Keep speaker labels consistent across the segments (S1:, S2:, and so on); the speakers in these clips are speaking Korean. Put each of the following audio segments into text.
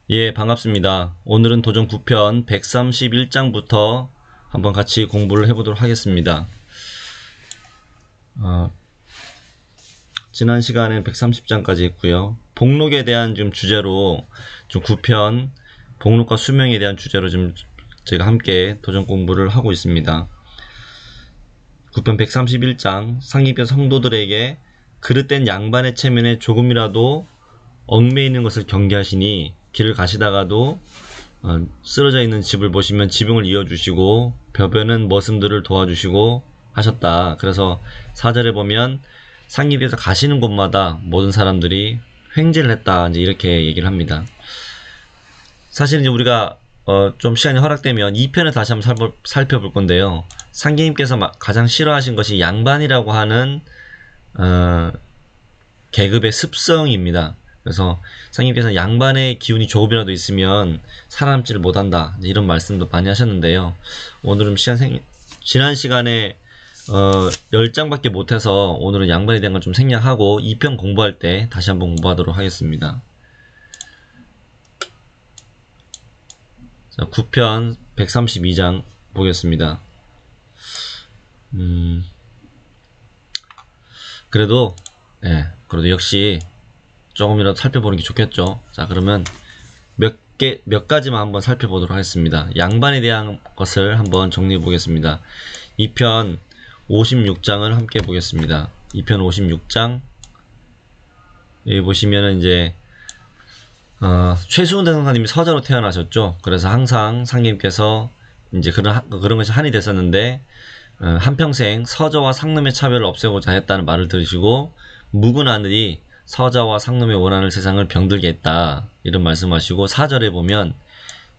S1: 예, 반갑습니다. 오늘은 도전 9편 131장부터 한번 같이 공부를 해보도록 하겠습니다. 지난 시간에는 130장까지 했고요. 복록에 대한 좀 주제로 좀 9편 복록과 수명에 대한 주제로 좀 제가 함께 도전 공부를 하고 있습니다. 9편 131장 상기뼈 성도들에게 그릇된 양반의 체면에 조금이라도 얽매이는 것을 경계하시니 길을 가시다가도 쓰러져 있는 집을 보시면 지붕을 이어주시고 벼베는 머슴들을 도와주시고 하셨다. 그래서 4절에 보면 상기뼈에서 가시는 곳마다 모든 사람들이 횡재를 했다. 이제 이렇게 얘기를 합니다. 사실 이제 우리가 좀 시간이 허락되면 2편을 다시 한번 살펴볼 건데요. 상기님께서 가장 싫어하신 것이 양반이라고 하는 계급의 습성입니다. 그래서 상님께서 양반의 기운이 조금이라도 있으면 살아남지를 못한다, 이런 말씀도 많이 하셨는데요. 오늘은 지난 시간에 10장밖에 못해서 오늘은 양반에 대한 걸 좀 생략하고 2편 공부할 때 다시 한번 공부하도록 하겠습니다. 자, 9편 132장 보겠습니다. 그래도 역시 조금이라도 살펴보는 게 좋겠죠. 자, 그러면 몇 가지만 한번 살펴보도록 하겠습니다. 양반에 대한 것을 한번 정리해 보겠습니다. 2편 56장을 함께 보겠습니다. 2편 56장. 여기 보시면은 이제, 최수훈 대성사님이 서자로 태어나셨죠. 그래서 항상 상님께서 이제 그런 것이 한이 됐었는데, 한평생 서자와 상놈의 차별을 없애고자 했다는 말을 들으시고, 묵은 하늘이 서자와 상놈의 원하는 세상을 병들게 했다, 이런 말씀하시고, 4절에 보면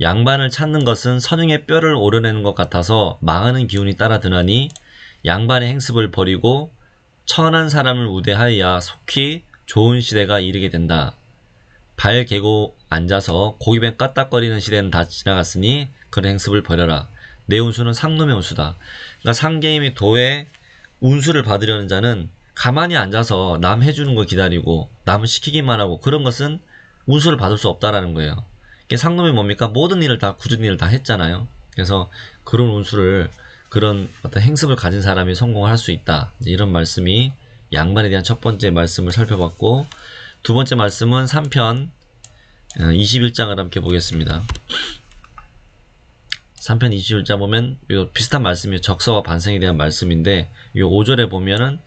S1: 양반을 찾는 것은 선웅의 뼈를 오려내는 것 같아서 망하는 기운이 따라 드나니 양반의 행습을 버리고 천한 사람을 우대하여야 속히 좋은 시대가 이르게 된다. 발 개고 앉아서 고기뱀 까딱거리는 시대는 다 지나갔으니 그런 행습을 버려라. 내 운수는 상놈의 운수다. 그러니까 상계임의 도에 운수를 받으려는 자는 가만히 앉아서 남 해주는 거 기다리고 남을 시키기만 하고 그런 것은 운수를 받을 수 없다라는 거예요. 상놈이 뭡니까? 모든 일을 다, 굳은 일을 다 했잖아요. 그래서 그런 운수를, 그런 어떤 행습을 가진 사람이 성공을 할 수 있다, 이런 말씀이 양반에 대한 첫 번째 말씀을 살펴봤고, 두 번째 말씀은 3편 21장을 함께 보겠습니다. 3편 21장 보면 요 비슷한 말씀이 적서와 반성에 대한 말씀인데, 요 5절에 보면은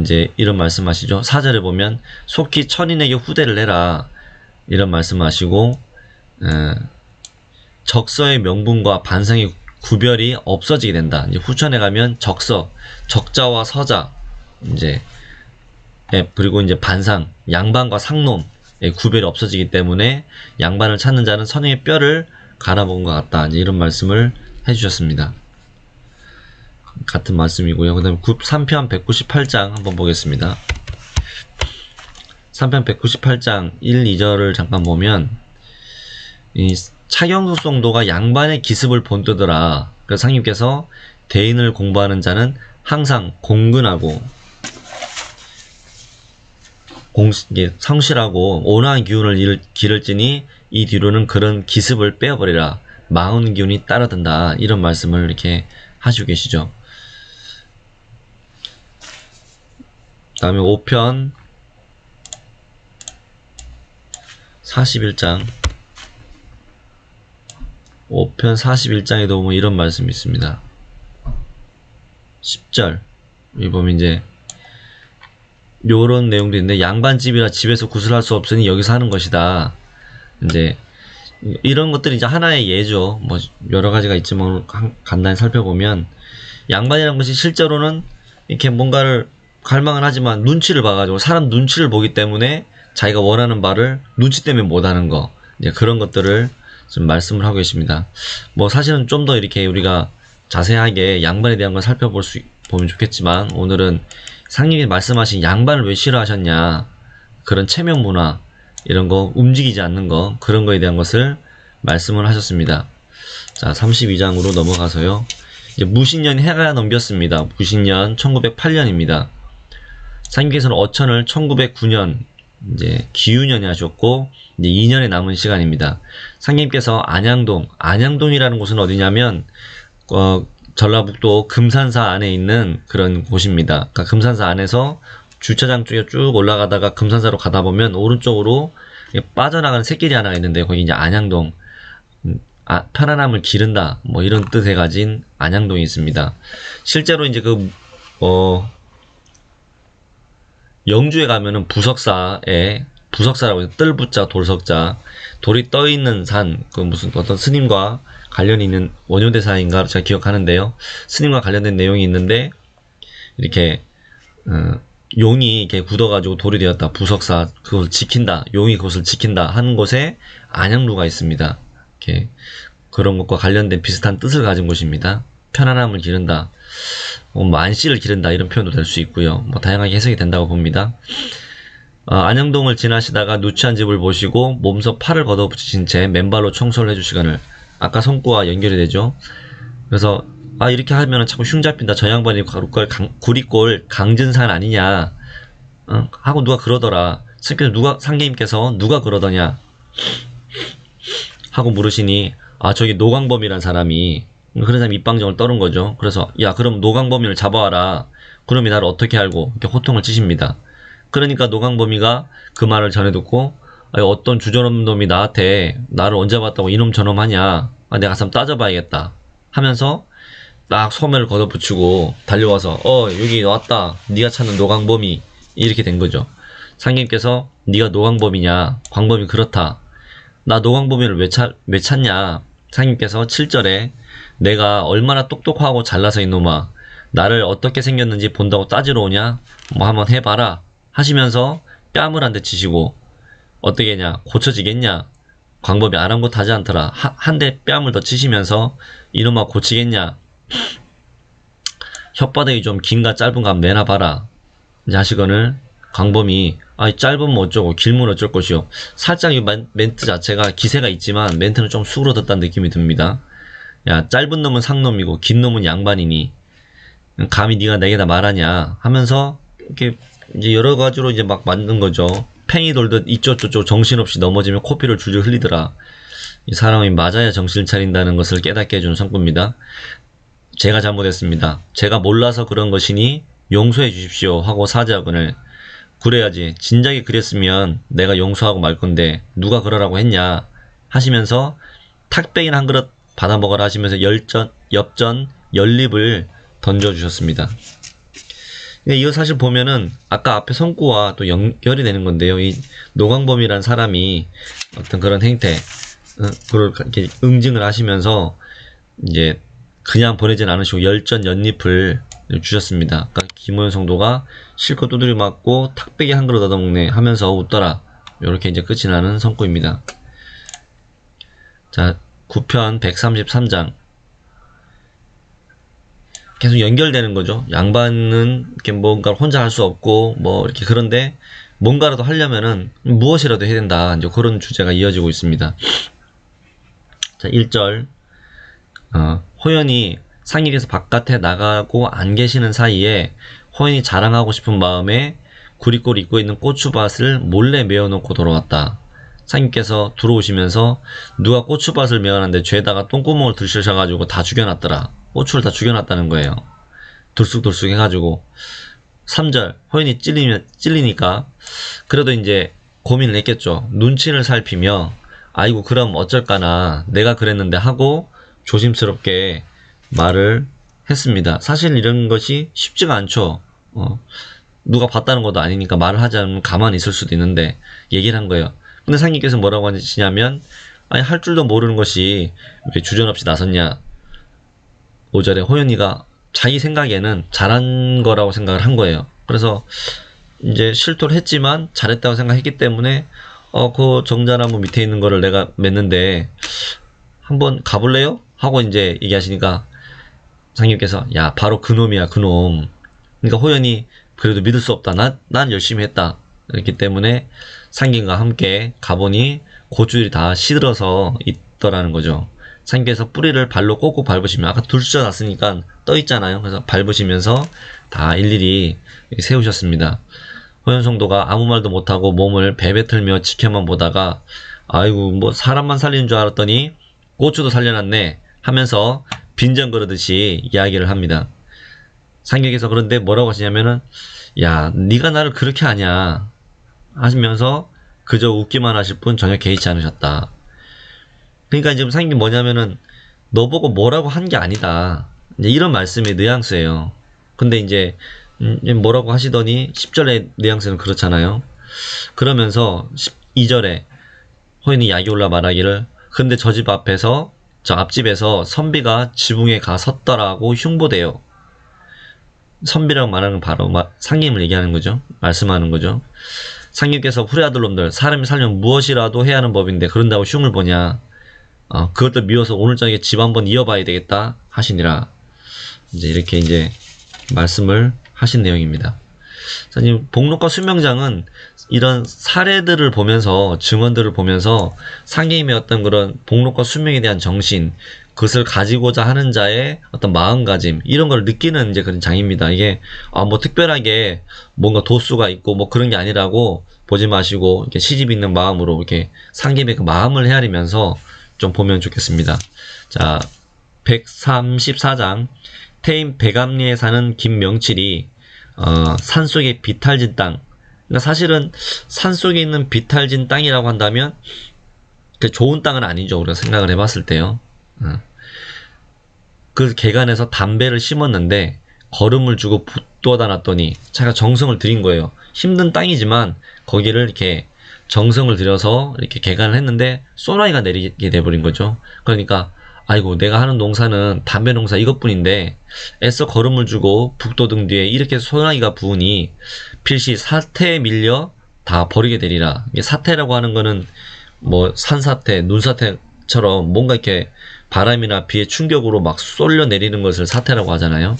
S1: 이제 이런 말씀하시죠. 4절에 보면 속히 천인에게 후대를 해라, 이런 말씀하시고, 적서의 명분과 반성의 구별이 없어지게 된다. 이제 후천에 가면 적자와 서자, 그리고 이제 반상, 양반과 상놈의 구별이 없어지기 때문에 양반을 찾는 자는 선웅의 뼈를 갈아먹은 것 같다, 이제 이런 말씀을 해주셨습니다. 같은 말씀이고요. 그 다음에 3편 198장 한번 보겠습니다. 3편 198장 1, 2절을 잠깐 보면, 이 차경숙 성도가 양반의 기습을 본떠더라. 그래서 상님께서 대인을 공부하는 자는 항상 공근하고 성실하고 온화한 기운을 기를지니 이 뒤로는 그런 기습을 빼어버리라. 망하는 기운이 따라든다, 이런 말씀을 이렇게 하시고 계시죠. 그 다음에 5편 41장 5편 41장에도 보면 이런 말씀이 있습니다. 10절 여기 보면 이제 요런 내용도 있는데, 양반집이라 집에서 구슬할 수 없으니 여기서 하는 것이다. 이제 이런 것들이 이제 하나의 예죠. 뭐 여러 가지가 있지만 간단히 살펴보면, 양반이라는 것이 실제로는 이렇게 뭔가를 갈망을 하지만 눈치를 봐가지고, 사람 눈치를 보기 때문에 자기가 원하는 바를 눈치 때문에 못하는 거, 이제 그런 것들을 좀 말씀을 하고 계십니다. 뭐 사실은 좀 더 이렇게 우리가 자세하게 양반에 대한 걸 보면 좋겠지만, 오늘은 상님이 말씀하신 양반을 왜 싫어하셨냐, 그런 체면 문화, 이런 거 움직이지 않는 거, 그런 거에 대한 것을 말씀을 하셨습니다. 자, 32장으로 넘어가서요. 이제 무신년 해가 넘겼습니다. 무신년 1908년입니다. 상님께서는 어천을 1909년 이제 기유년에 하셨고 이제 2년에 남은 시간입니다. 상님께서 안양동이라는 곳은 어디냐면 전라북도 금산사 안에 있는 그런 곳입니다. 그러니까 금산사 안에서 주차장 쪽에 쭉 올라가다가 금산사로 가다 보면 오른쪽으로 빠져나가는 샛길이 하나가 있는데 거기 이제 안양동, 편안함을 기른다 뭐 이런 뜻에 가진 안양동이 있습니다. 실제로 이제 영주에 가면은 부석사라고 해서 뜰부자 돌석자 돌이 떠 있는 산, 무슨 어떤 스님과 관련이 있는 원효대사인가 제가 기억하는데요. 스님과 관련된 내용이 있는데 이렇게 용이 이렇게 굳어가지고 돌이 되었다. 부석사 그것을 지킨다. 용이 그것을 지킨다 하는 곳에 안양루가 있습니다. 이렇게 그런 것과 관련된 비슷한 뜻을 가진 곳입니다. 편안함을 기른다. 안씨를 기른다 이런 표현도 될 수 있고요. 다양하게 해석이 된다고 봅니다. 안양동을 지나시다가 누추한 집을 보시고 몸서 팔을 걷어붙이신 채 맨발로 청소를 해주시거늘. 아까 성구와 연결이 되죠. 그래서 이렇게 하면 자꾸 흉 잡힌다. 저 양반이 구리꼴 강진산 아니냐 하고 누가 그러더라. 상계님께서 누가 그러더냐 하고 물으시니 저기 노광범이란 사람이 그런 사람이 입방정을 떠는 거죠. 그래서 야 그럼 노광범이를 잡아와라. 그놈이 나를 어떻게 알고 이렇게 호통을 치십니다. 그러니까 노광범이가 그 말을 전해 듣고 어떤 주저없는 놈이 나한테 나를 언제 봤다고 이놈 저놈 하냐. 내가 가서 따져봐야겠다 하면서 딱 소매를 걷어붙이고 달려와서 여기 왔다. 네가 찾는 노광범이 이렇게 된 거죠. 상님께서 네가 노광범이냐. 광범이 그렇다. 나 노광범이를 왜 찾냐. 상님께서 7절에 내가 얼마나 똑똑하고 잘나서 이놈아 나를 어떻게 생겼는지 본다고 따지러 오냐. 한번 해봐라 하시면서 뺨을 한 대 치시고 어떻게 했냐. 고쳐지겠냐. 광범이 아랑곳하지 않더라. 한 대 뺨을 더 치시면서 이놈아 고치겠냐. 혓바닥이 좀 긴가 짧은가 한번 내놔봐라. 이제 하시거늘 광범이 짧으면 어쩌고 길면 어쩔 것이요. 살짝 이 멘트 자체가 기세가 있지만 멘트는 좀 수그러졌다는 느낌이 듭니다. 야 짧은 놈은 상놈이고 긴 놈은 양반이니 감히 네가 내게다 말하냐 하면서 이렇게 이제 여러 가지로 이제 막 만든 거죠. 팽이 돌듯 이쪽 저쪽 정신없이 넘어지면 코피를 줄줄 흘리더라. 이 사람이 맞아야 정신을 차린다는 것을 깨닫게 해주는 성구입니다. 제가 잘못했습니다. 제가 몰라서 그런 것이니 용서해 주십시오 하고 사죄하거늘 그래야지 진작에 그랬으면 내가 용서하고 말 건데 누가 그러라고 했냐 하시면서 탁배인 한 그릇 받아 먹어라 하시면서 엽전 연립을 던져주셨습니다. 근데 이거 사실 보면은 아까 앞에 성구와 또 연결이 되는 건데요. 이 노광범이란 사람이 어떤 그런 행태 그걸 이렇게 응징을 하시면서 이제 그냥 보내진 않으시고 열전 연립을 주셨습니다. 그러니까 김호연 성도가 실컷 두드려 맞고 탁배기 한 그릇 얻어먹네 하면서 웃더라. 이렇게 이제 끝이 나는 성구입니다. 자, 9편 133장. 계속 연결되는 거죠. 양반은 이렇게 뭔가를 혼자 할 수 없고 이렇게 그런데 뭔가라도 하려면은 무엇이라도 해야 된다. 이제 그런 주제가 이어지고 있습니다. 자, 1절. 호연이 상일에서 바깥에 나가고 안 계시는 사이에 호연이 자랑하고 싶은 마음에 구리꼴 입고 있는 고추밭을 몰래 메어놓고 돌아왔다. 상님께서 들어오시면서 누가 고추밭을 메어놨는데 죄에다가 똥구멍을 들이셔가지고 다 죽여놨더라. 고추를 다 죽여놨다는 거예요. 들쑥들쑥 해가지고. 3절 호연이 찔리니까 그래도 이제 고민을 했겠죠. 눈치를 살피며 아이고 그럼 어쩔까나 내가 그랬는데 하고 조심스럽게 말을 했습니다. 사실 이런 것이 쉽지가 않죠. 누가 봤다는 것도 아니니까 말을 하지 않으면 가만히 있을 수도 있는데 얘기를 한 거예요. 근데 상님께서 뭐라고 하시냐면 할 줄도 모르는 것이 왜 주저없이 나섰냐. 5절에 호연이가 자기 생각에는 잘한 거라고 생각을 한 거예요. 그래서 이제 실토를 했지만 잘했다고 생각했기 때문에 그 정자나무 밑에 있는 거를 내가 맸는데 한번 가볼래요? 하고 이제 얘기하시니까 상님께서 야 바로 그놈이야 그놈. 그러니까 호연이 그래도 믿을 수 없다. 난 열심히 했다. 그렇기 때문에 상님과 함께 가보니 고추들이 다 시들어서 있더라는 거죠. 상님께서 뿌리를 발로 꼭꼭 밟으시면 아까 둘 숫자 났으니까 떠 있잖아요. 그래서 밟으시면서 다 일일이 세우셨습니다. 호연성도가 아무 말도 못하고 몸을 베베틀며 지켜만 보다가 아이고 뭐 사람만 살리는 줄 알았더니 고추도 살려놨네 하면서 빈정거리듯이 이야기를 합니다. 상객에서 그런데 뭐라고 하시냐면은 야 네가 나를 그렇게 하냐 하시면서 그저 웃기만 하실 뿐 전혀 개의치 않으셨다. 그러니까 지금 상객이 뭐냐면은 너 보고 뭐라고 한 게 아니다. 이제 이런 말씀의 뉘앙스예요. 근데 이제 뭐라고 하시더니 10절의 뉘앙스는 그렇잖아요. 그러면서 12절에 호연이 약이 올라 말하기를 근데 저 집 앞에서 저 앞집에서 선비가 지붕에 가 섰더라고 흉보대요. 선비라고 말하는 건 바로 상님을 얘기하는 거죠. 말씀하는 거죠. 상님께서 후레아들놈들 사람이 살려면 무엇이라도 해야 하는 법인데 그런다고 흉을 보냐. 그것도 미워서 오늘 저녁에 집 한번 이어봐야 되겠다 하시니라. 이제 이렇게 이제 말씀을 하신 내용입니다. 자, 지금 복록과 수명장은 이런 사례들을 보면서 증언들을 보면서 상계임의 어떤 그런 복록과 수명에 대한 정신, 그것을 가지고자 하는 자의 어떤 마음가짐 이런 걸 느끼는 이제 그런 장입니다. 이게 뭐 특별하게 뭔가 도수가 있고 뭐 그런 게 아니라고 보지 마시고 이렇게 시집 있는 마음으로 이렇게 상계임의 그 마음을 헤아리면서 좀 보면 좋겠습니다. 자, 134장 태임 백암리에 사는 김명칠이 산속의 비탈진 땅, 그러니까 사실은 산속에 있는 비탈진 땅이라고 한다면 그 좋은 땅은 아니죠. 우리가 생각을 해봤을 때요. 그 개간에서 담배를 심었는데 거름을 주고 붓도다 놨더니 자기가 정성을 들인 거예요. 힘든 땅이지만 거기를 이렇게 정성을 들여서 이렇게 개간을 했는데 소나기가 내리게 돼버린 거죠. 그러니까 아이고 내가 하는 농사는 담배 농사 이것뿐인데 애써 거름을 주고 북도등 뒤에 이렇게 소나기가 부으니 필시 사태에 밀려 다 버리게 되리라. 이게 사태라고 하는 거는 뭐 산사태, 눈사태처럼 뭔가 이렇게 바람이나 비의 충격으로 막 쏠려 내리는 것을 사태라고 하잖아요.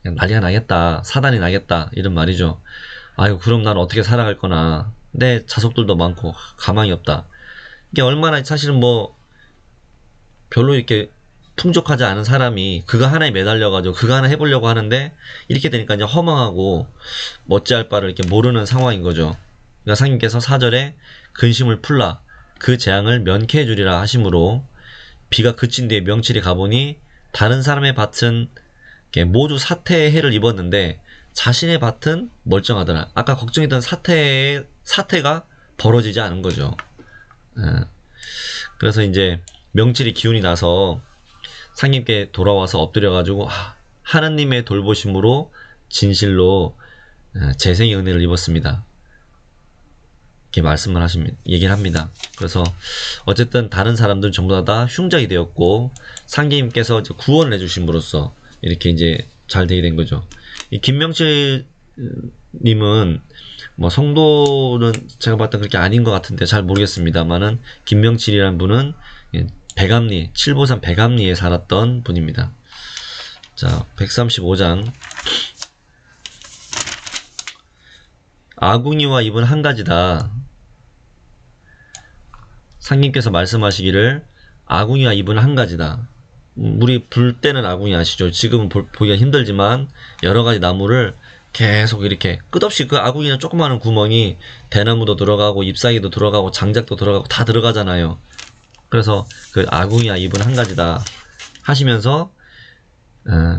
S1: 그냥 난리가 나겠다, 사단이 나겠다 이런 말이죠. 아이고 그럼 난 어떻게 살아갈 거나, 내 자손들도 많고 가망이 없다. 이게 얼마나 사실은 뭐 별로 이렇게 풍족하지 않은 사람이 그거 하나에 매달려가지고 그거 하나 해보려고 하는데 이렇게 되니까 이제 허망하고 어찌할 바를 이렇게 모르는 상황인 거죠. 그러니까 상님께서 4절에 근심을 풀라 그 재앙을 면케해 주리라 하심으로 비가 그친 뒤에 명칠이 가보니 다른 사람의 밭은 모두 사태의 해를 입었는데 자신의 밭은 멀쩡하더라. 아까 걱정했던 사태가 벌어지지 않은 거죠. 그래서 이제 명칠이 기운이 나서 상님께 돌아와서 엎드려가지고 하느님의 돌보심으로 진실로 재생의 은혜를 입었습니다. 이렇게 말씀을 얘기를 합니다. 그래서 어쨌든 다른 사람들은 전부 다 흉작이 되었고 상계님께서 구원을 해주심으로써 이렇게 이제 잘 되게 된 거죠. 이 김명칠 님은 뭐 성도는 제가 봤던 그렇게 아닌 것 같은데 잘 모르겠습니다만은 김명칠이라는 분은 백암리, 칠보산 백암리에 살았던 분입니다. 자, 135장 아궁이와 잎은 한 가지다. 상님께서 말씀하시기를 아궁이와 잎은 한 가지다. 우리 불 때는 아궁이 아시죠? 지금은 보기가 힘들지만 여러 가지 나무를 계속 이렇게 끝없이 그 아궁이는 조그마한 구멍이 대나무도 들어가고 잎사귀도 들어가고 장작도 들어가고 다 들어가잖아요. 그래서 그 아궁이와 잎은 한 가지다 하시면서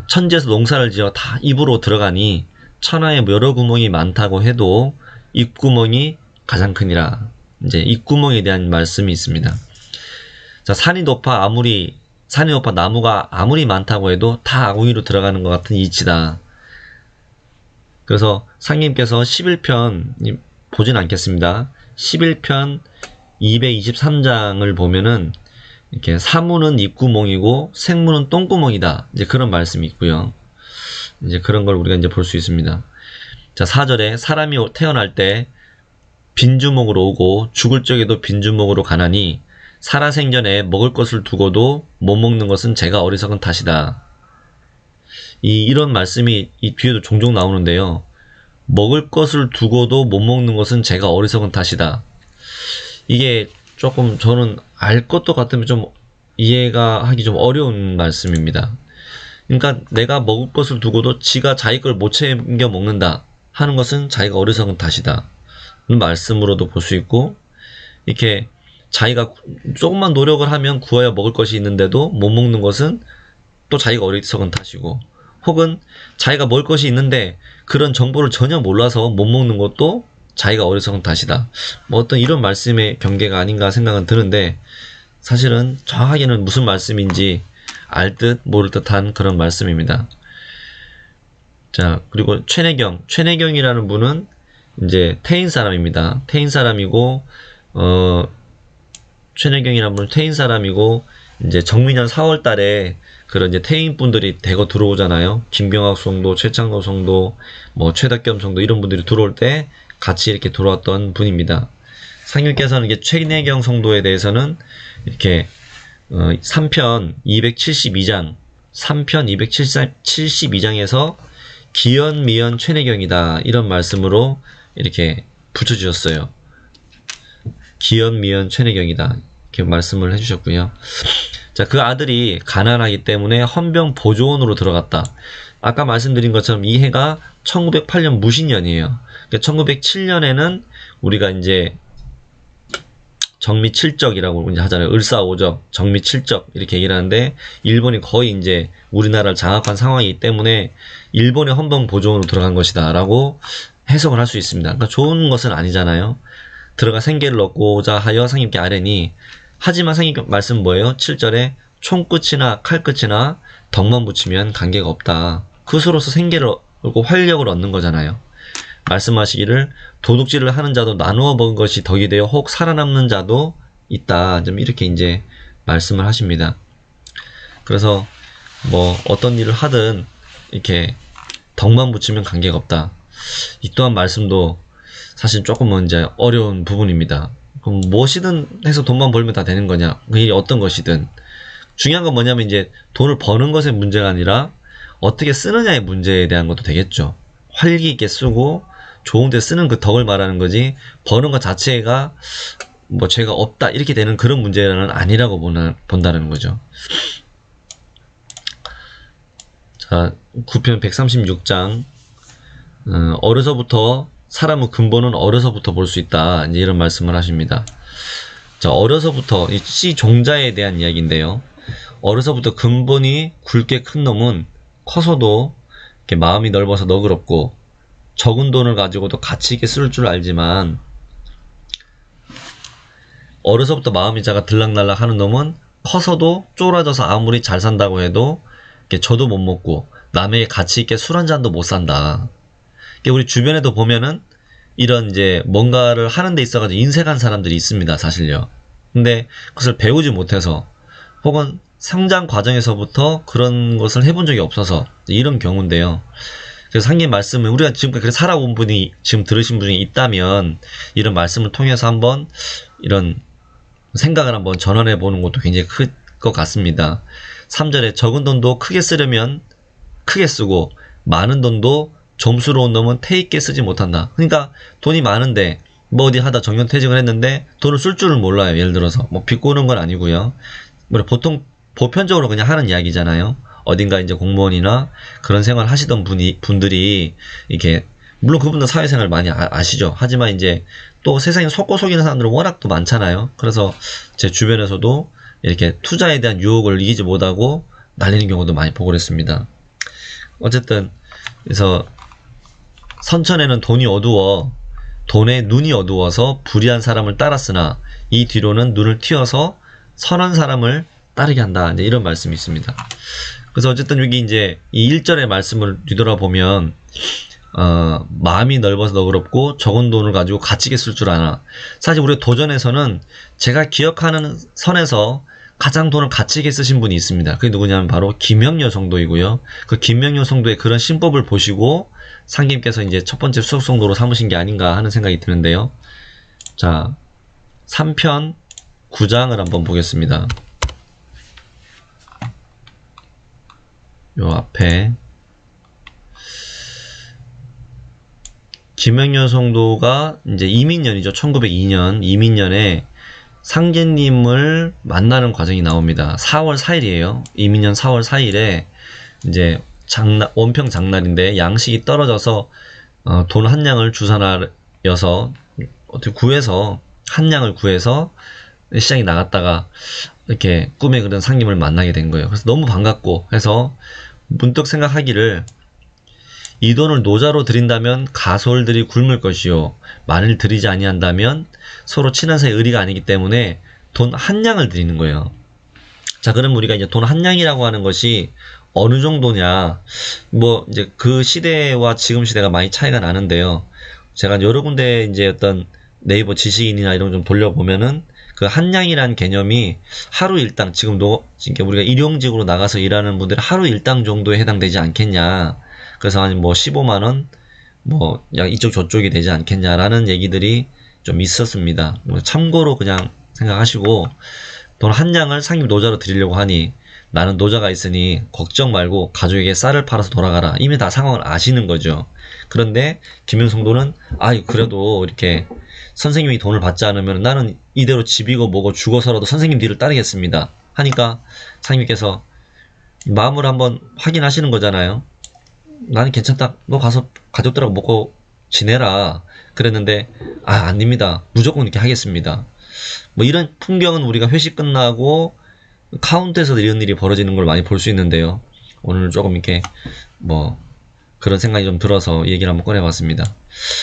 S1: 천지에서 농사를 지어 다 잎으로 들어가니 천하에 여러 구멍이 많다고 해도 잎구멍이 가장 크니라. 이제 잎구멍에 대한 말씀이 있습니다. 자, 산이 높아 나무가 아무리 많다고 해도 다 아궁이로 들어가는 것 같은 이치다. 그래서 상님께서 11편 보진 않겠습니다. 11편 223장을 보면은 이렇게 사무는 입구멍이고 생무는 똥구멍이다. 이제 그런 말씀이 있고요. 이제 그런 걸 우리가 이제 볼 수 있습니다. 자, 4절에 사람이 태어날 때 빈주먹으로 오고 죽을 적에도 빈주먹으로 가나니 살아생전에 먹을 것을 두고도 못 먹는 것은 제가 어리석은 탓이다. 이런 말씀이 이 뒤에도 종종 나오는데요. 먹을 것을 두고도 못 먹는 것은 제가 어리석은 탓이다. 이게 조금 저는 알 것도 같으면 좀 이해가 하기 좀 어려운 말씀입니다. 그러니까 내가 먹을 것을 두고도 지가 자기 걸 못 챙겨 먹는다 하는 것은 자기가 어리석은 탓이다. 말씀으로도 볼 수 있고, 이렇게 자기가 조금만 노력을 하면 구워야 먹을 것이 있는데도 못 먹는 것은 또 자기가 어리석은 탓이고, 혹은 자기가 먹을 것이 있는데 그런 정보를 전혀 몰라서 못 먹는 것도 자기가 어리석은 탓이다. 뭐 어떤 이런 말씀의 경계가 아닌가 생각은 드는데, 사실은 정확하게는 무슨 말씀인지 알 듯 모를 듯한 그런 말씀입니다. 자, 그리고 최내경이라는 분은 이제 태인 사람입니다. 태인 사람이고, 최내경이라는 분은 태인 사람이고, 이제 정민년 4월 달에 그런 이제 태인 분들이 대거 들어오잖아요. 김병학 성도, 최창로 성도, 뭐 최덕겸 성도 이런 분들이 들어올 때 같이 이렇게 들어왔던 분입니다. 상님께서는 이게 최내경 성도에 대해서는 이렇게 3편 272장, 3편 272장에서 기연미연 최내경이다 이런 말씀으로 이렇게 붙여주셨어요. 기연미연 최내경이다 이렇게 말씀을 해주셨고요. 자, 그 아들이 가난하기 때문에 헌병 보조원으로 들어갔다. 아까 말씀드린 것처럼 이 해가 1908년 무신년이에요. 그러니까 1907년에는 우리가 이제 정미칠적이라고 이제 하잖아요. 을사오적, 정미칠적 이렇게 얘기를 하는데, 일본이 거의 이제 우리나라를 장악한 상황이기 때문에 일본의 헌병 보조원으로 들어간 것이다 라고 해석을 할 수 있습니다. 그러니까 좋은 것은 아니잖아요. 들어가 생계를 얻고자 하여 상님께 아뢰니, 하지만 상님 말씀 뭐예요? 7절에 총끝이나 칼끝이나 덕만 붙이면 관계가 없다. 그것으로서 생계를 얻고 활력을 얻는 거잖아요. 말씀하시기를 도둑질을 하는 자도 나누어 먹은 것이 덕이 되어 혹 살아남는 자도 있다. 좀 이렇게 이제 말씀을 하십니다. 그래서 뭐 어떤 일을 하든 이렇게 덕만 붙이면 관계가 없다. 이 또한 말씀도 사실 조금은 이제 어려운 부분입니다. 그럼 무엇이든 해서 돈만 벌면 다 되는 거냐? 그 일이 어떤 것이든. 중요한 건 뭐냐면 이제 돈을 버는 것의 문제가 아니라 어떻게 쓰느냐의 문제에 대한 것도 되겠죠. 활기 있게 쓰고 좋은 데 쓰는 그 덕을 말하는 거지, 버는 것 자체가 뭐 죄가 없다 이렇게 되는 그런 문제는 아니라고 본다는 거죠. 자, 9편 136장 어려서부터 사람의 근본은 어려서부터 볼 수 있다 이제 이런 말씀을 하십니다. 자, 어려서부터 이 씨 종자에 대한 이야기인데요. 어려서부터 근본이 굵게 큰 놈은 커서도 이렇게 마음이 넓어서 너그럽고 적은 돈을 가지고도 가치 있게 쓸 줄 알지만, 어려서부터 마음이 작아 들락날락 하는 놈은 커서도 쫄아져서 아무리 잘 산다고 해도 이렇게 저도 못 먹고 남에게 가치 있게 술 한 잔도 못 산다. 우리 주변에도 보면은 이런 이제 뭔가를 하는 데 있어가지고 인색한 사람들이 있습니다, 사실요. 근데 그것을 배우지 못해서 혹은 성장 과정에서부터 그런 것을 해본 적이 없어서 이런 경우인데요. 그래서 상님 말씀은 우리가 지금까지 그렇게 살아온 분이 지금 들으신 분이 있다면 이런 말씀을 통해서 한번 이런 생각을 한번 전환해 보는 것도 굉장히 클 것 같습니다. 3절에 적은 돈도 크게 쓰려면 크게 쓰고 많은 돈도 좀스러운 놈은 태 있게 쓰지 못한다. 그러니까 돈이 많은데 뭐 어디 하다 정년퇴직을 했는데 돈을 쓸 줄을 몰라요. 예를 들어서 뭐 비꼬는 건 아니고요. 보통 보편적으로 그냥 하는 이야기잖아요. 어딘가 이제 공무원이나 그런 생활 하시던 분들이 이렇게, 물론 그분도 사회생활 많이 아시죠. 하지만 이제 또 세상에 속고 속이는 사람들은 워낙 또 많잖아요. 그래서 제 주변에서도 이렇게 투자에 대한 유혹을 이기지 못하고 날리는 경우도 많이 보고 그랬습니다. 어쨌든 그래서 선천에는 돈이 어두워 돈에 눈이 어두워서 불의한 사람을 따랐으나 이 뒤로는 눈을 틔어서 선한 사람을 따르게 한다. 이제 이런 말씀이 있습니다. 그래서 어쨌든 여기 이제 이 1절의 말씀을 뒤돌아보면 마음이 넓어서 너그럽고 적은 돈을 가지고 가치있게 쓸 줄 아나. 사실 우리 도전에서는 제가 기억하는 선에서 가장 돈을 가치있게 쓰신 분이 있습니다. 그게 누구냐면 바로 김영려 성도이고요. 그 김영려 성도의 그런 신법을 보시고 상님께서 이제 첫 번째 수석 성도로 삼으신 게 아닌가 하는 생각이 드는데요. 자, 3편 9장을 한번 보겠습니다. 요 앞에 김영려 성도가 이제 이민년이죠. 1902년 이민년에 상제님을 만나는 과정이 나옵니다. 4월 4일이에요. 이민년 4월 4일에 이제 원평 장날인데 양식이 떨어져서 돈 한 냥을 주선하여서 어떻게 구해서 한 냥을 구해서 시장에 나갔다가 이렇게 꿈에 그런 상님을 만나게 된 거예요. 그래서 너무 반갑고 해서 문득 생각하기를 이 돈을 노자로 드린다면 가솔들이 굶을 것이요 만일 드리지 아니한다면 서로 친한 사이 의리가 아니기 때문에 돈 한 냥을 드리는 거예요. 자, 그럼 우리가 이제 돈 한 냥이라고 하는 것이 어느 정도냐, 뭐 이제 그 시대와 지금 시대가 많이 차이가 나는데요. 제가 여러 군데 이제 어떤 네이버 지식인이나 이런 거 좀 돌려보면은 그 한 냥이란 개념이 하루 일당, 지금 우리가 일용직으로 나가서 일하는 분들은 하루 일당 정도에 해당되지 않겠냐. 그래서 한 뭐 15만원, 뭐 약 이쪽 저쪽이 되지 않겠냐라는 얘기들이 좀 있었습니다. 참고로 그냥 생각하시고, 돈 한 냥을 상임 노자로 드리려고 하니 나는 노자가 있으니 걱정 말고 가족에게 쌀을 팔아서 돌아가라. 이미 다 상황을 아시는 거죠. 그런데 김윤성도는 그래도 이렇게 선생님이 돈을 받지 않으면 나는 이대로 집이고 뭐고 죽어서라도 선생님 뒤를 따르겠습니다 하니까 상님께서 마음을 한번 확인하시는 거잖아요. 나는 괜찮다. 너 가서 가족들하고 먹고 지내라. 그랬는데 아닙니다. 무조건 이렇게 하겠습니다. 뭐 이런 풍경은 우리가 회식 끝나고 카운트에서 이런 일이 벌어지는 걸 많이 볼 수 있는데요. 오늘 조금 이렇게 뭐 그런 생각이 좀 들어서 얘기를 한번 꺼내봤습니다.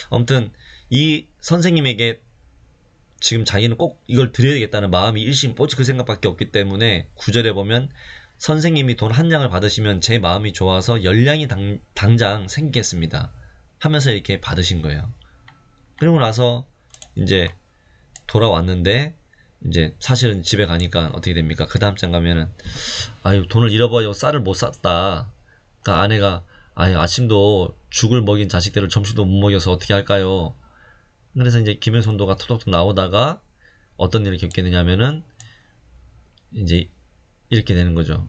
S1: 아무튼 이 선생님에게 지금 자기는 꼭 이걸 드려야겠다는 마음이 일심 오직 그 생각밖에 없기 때문에 구절에 보면 선생님이 돈 한 냥을 받으시면 제 마음이 좋아서 열량이 당장 생기겠습니다 하면서 이렇게 받으신 거예요. 그리고 나서 이제 돌아왔는데 이제 사실은 집에 가니까 어떻게 됩니까? 그 다음 장 가면은 돈을 잃어버려 쌀을 못 샀다. 그러니까 아내가 아침도 죽을 먹인 자식들을 점심도 못 먹여서 어떻게 할까요? 그래서 이제 김현손도가 톡톡톡 나오다가 어떤 일을 겪겠느냐면은 이제 이렇게 되는 거죠.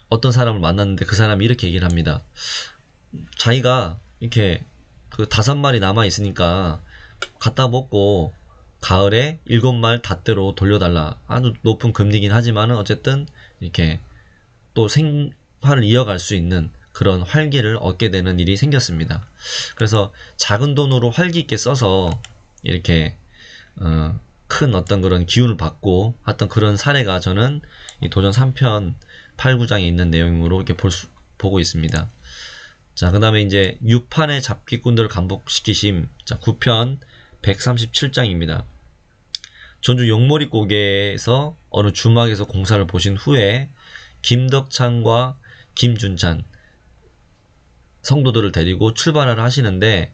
S1: 어떤 사람을 만났는데 그 사람이 이렇게 얘기를 합니다. 자기가 이렇게 그 5마리 남아 있으니까 갖다 먹고 가을에 7말 닷대로 돌려달라. 아주 높은 금리긴 하지만은 어쨌든 이렇게 또 생활을 이어갈 수 있는 그런 활기를 얻게 되는 일이 생겼습니다. 그래서 작은 돈으로 활기 있게 써서 이렇게 큰 어떤 그런 기운을 받고 했던 그런 사례가 저는 이 도전 3편 8, 9장에 있는 내용으로 이렇게 보고 있습니다. 자, 그 다음에 이제 6판의 잡기꾼들을 감복시키심. 자, 9편 137장입니다. 전주 용머리고개에서 어느 주막에서 공사를 보신 후에 김덕찬과 김준찬 성도들을 데리고 출발을 하시는데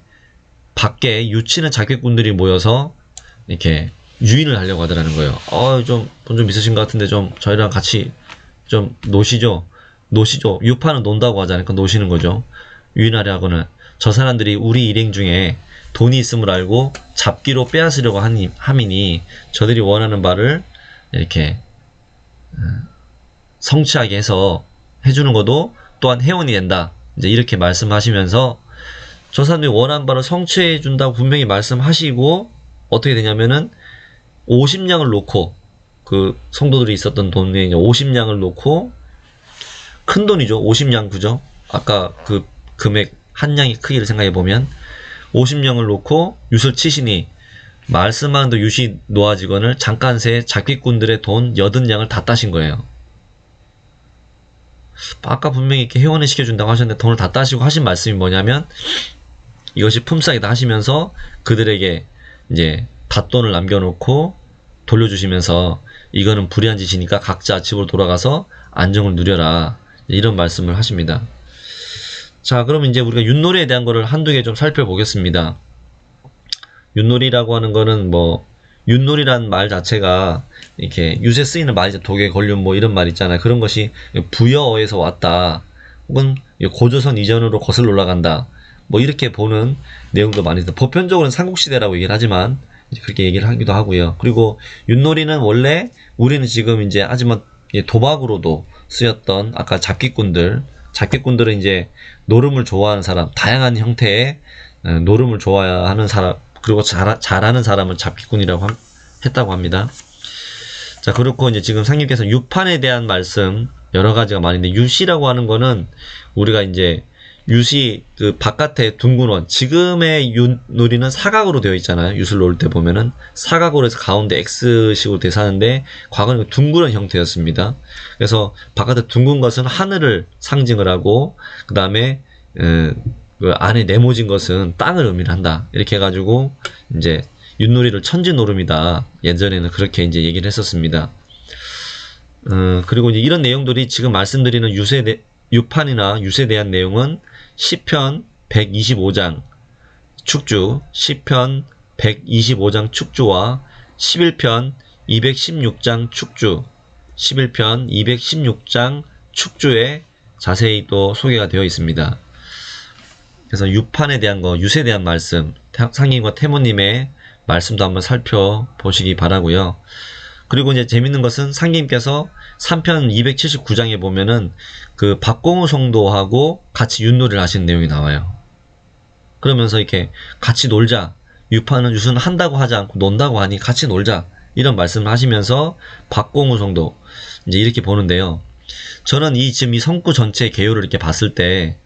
S1: 밖에 유치는 잡기꾼들이 모여서 이렇게 유인을 하려고 하더라는 거예요. 돈 좀 있으신 것 같은데 좀 저희랑 같이 좀 노시죠. 유파는 논다고 하잖아요. 그러니까 노시는 거죠. 유인하려고는 저 사람들이 우리 일행 중에 돈이 있음을 알고 잡기로 빼앗으려고 함이니 저들이 원하는 바를 이렇게 성취하게 해서 해주는 것도 또한 회원이 된다. 이제 이렇게 말씀하시면서 저 사람들이 원하는 바를 성취해 준다고 분명히 말씀하시고 어떻게 되냐면은 50냥을 놓고 그 성도들이 있었던 돈에 50냥을 놓고 큰 돈이죠. 50냥 그죠? 아까 그 금액 한 냥의 크기를 생각해 보면 50냥을 놓고 윷을 치시니 말씀한 대로 윷이 놓아지거늘 잠깐 새 잡기꾼들의 돈 80냥을 다 따신 거예요. 아까 분명히 이렇게 회원을 시켜준다고 하셨는데 돈을 다 따시고 하신 말씀이 뭐냐면 이것이 품삯이다 하시면서 그들에게 이제 닷돈을 남겨놓고 돌려주시면서 이거는 불의한 짓이니까 각자 집으로 돌아가서 안정을 누려라 이런 말씀을 하십니다. 자, 그럼 이제 우리가 윷놀이에 대한 거를 한두 개 좀 살펴보겠습니다. 윷놀이라고 하는 거는 뭐 윷놀이란 말 자체가 이렇게 윷에 쓰이는 말이죠. 독에 걸륜 뭐 이런 말 있잖아요. 그런 것이 부여어에서 왔다. 혹은 고조선 이전으로 거슬러 올라간다. 뭐 이렇게 보는 내용도 많이 있어요. 보편적으로는 삼국시대라고 얘기를 하지만 그렇게 얘기를 하기도 하고요. 그리고 윷놀이는 원래 우리는 지금 이제 하지만 도박으로도 쓰였던 아까 잡기꾼들은 이제 노름을 좋아하는 사람, 다양한 형태의 노름을 좋아하는 사람, 그리고 잘하는 사람을 잡기꾼이라고 했다고 합니다. 자, 그렇고 이제 지금 상님께서 6판에 대한 말씀 여러 가지가 많은데 유시라고 하는 거는 우리가 이제 유시 그 바깥에 둥근 원, 지금의 윷놀이는 사각으로 되어 있잖아요. 윷을 놓을 때 보면은 사각으로 해서 가운데 X식으로 돼서 하는데 과거는 둥근 원 형태였습니다. 그래서 바깥에 둥근 것은 하늘을 상징을 하고 그 다음에 그 안에 네모진 것은 땅을 의미를 한다. 이렇게 해가지고 이제 윷놀이를 천지노름이다. 예전에는 그렇게 이제 얘기를 했었습니다. 그리고 이제 이런 내용들이 지금 말씀드리는 유판이나 윷에 대한 내용은 시편 125장 축주, 시편 125장 축주와 11편 216장 축주, 11편 216장 축주에 자세히 또 소개가 되어 있습니다. 그래서 유판에 대한 거, 윷에 대한 말씀, 상님과 태모님의 말씀도 한번 살펴보시기 바라고요. 그리고 이제 재밌는 것은 상님께서 3편 279장에 보면은 그 박공우 성도하고 같이 윷놀이를 하시는 내용이 나와요. 그러면서 이렇게 같이 놀자. 유판은 윷은 한다고 하지 않고 논다고 하니 같이 놀자. 이런 말씀을 하시면서 박공우 성도 이제 이렇게 보는데요. 저는 지금 이 성구 전체 개요를 이렇게 봤을 때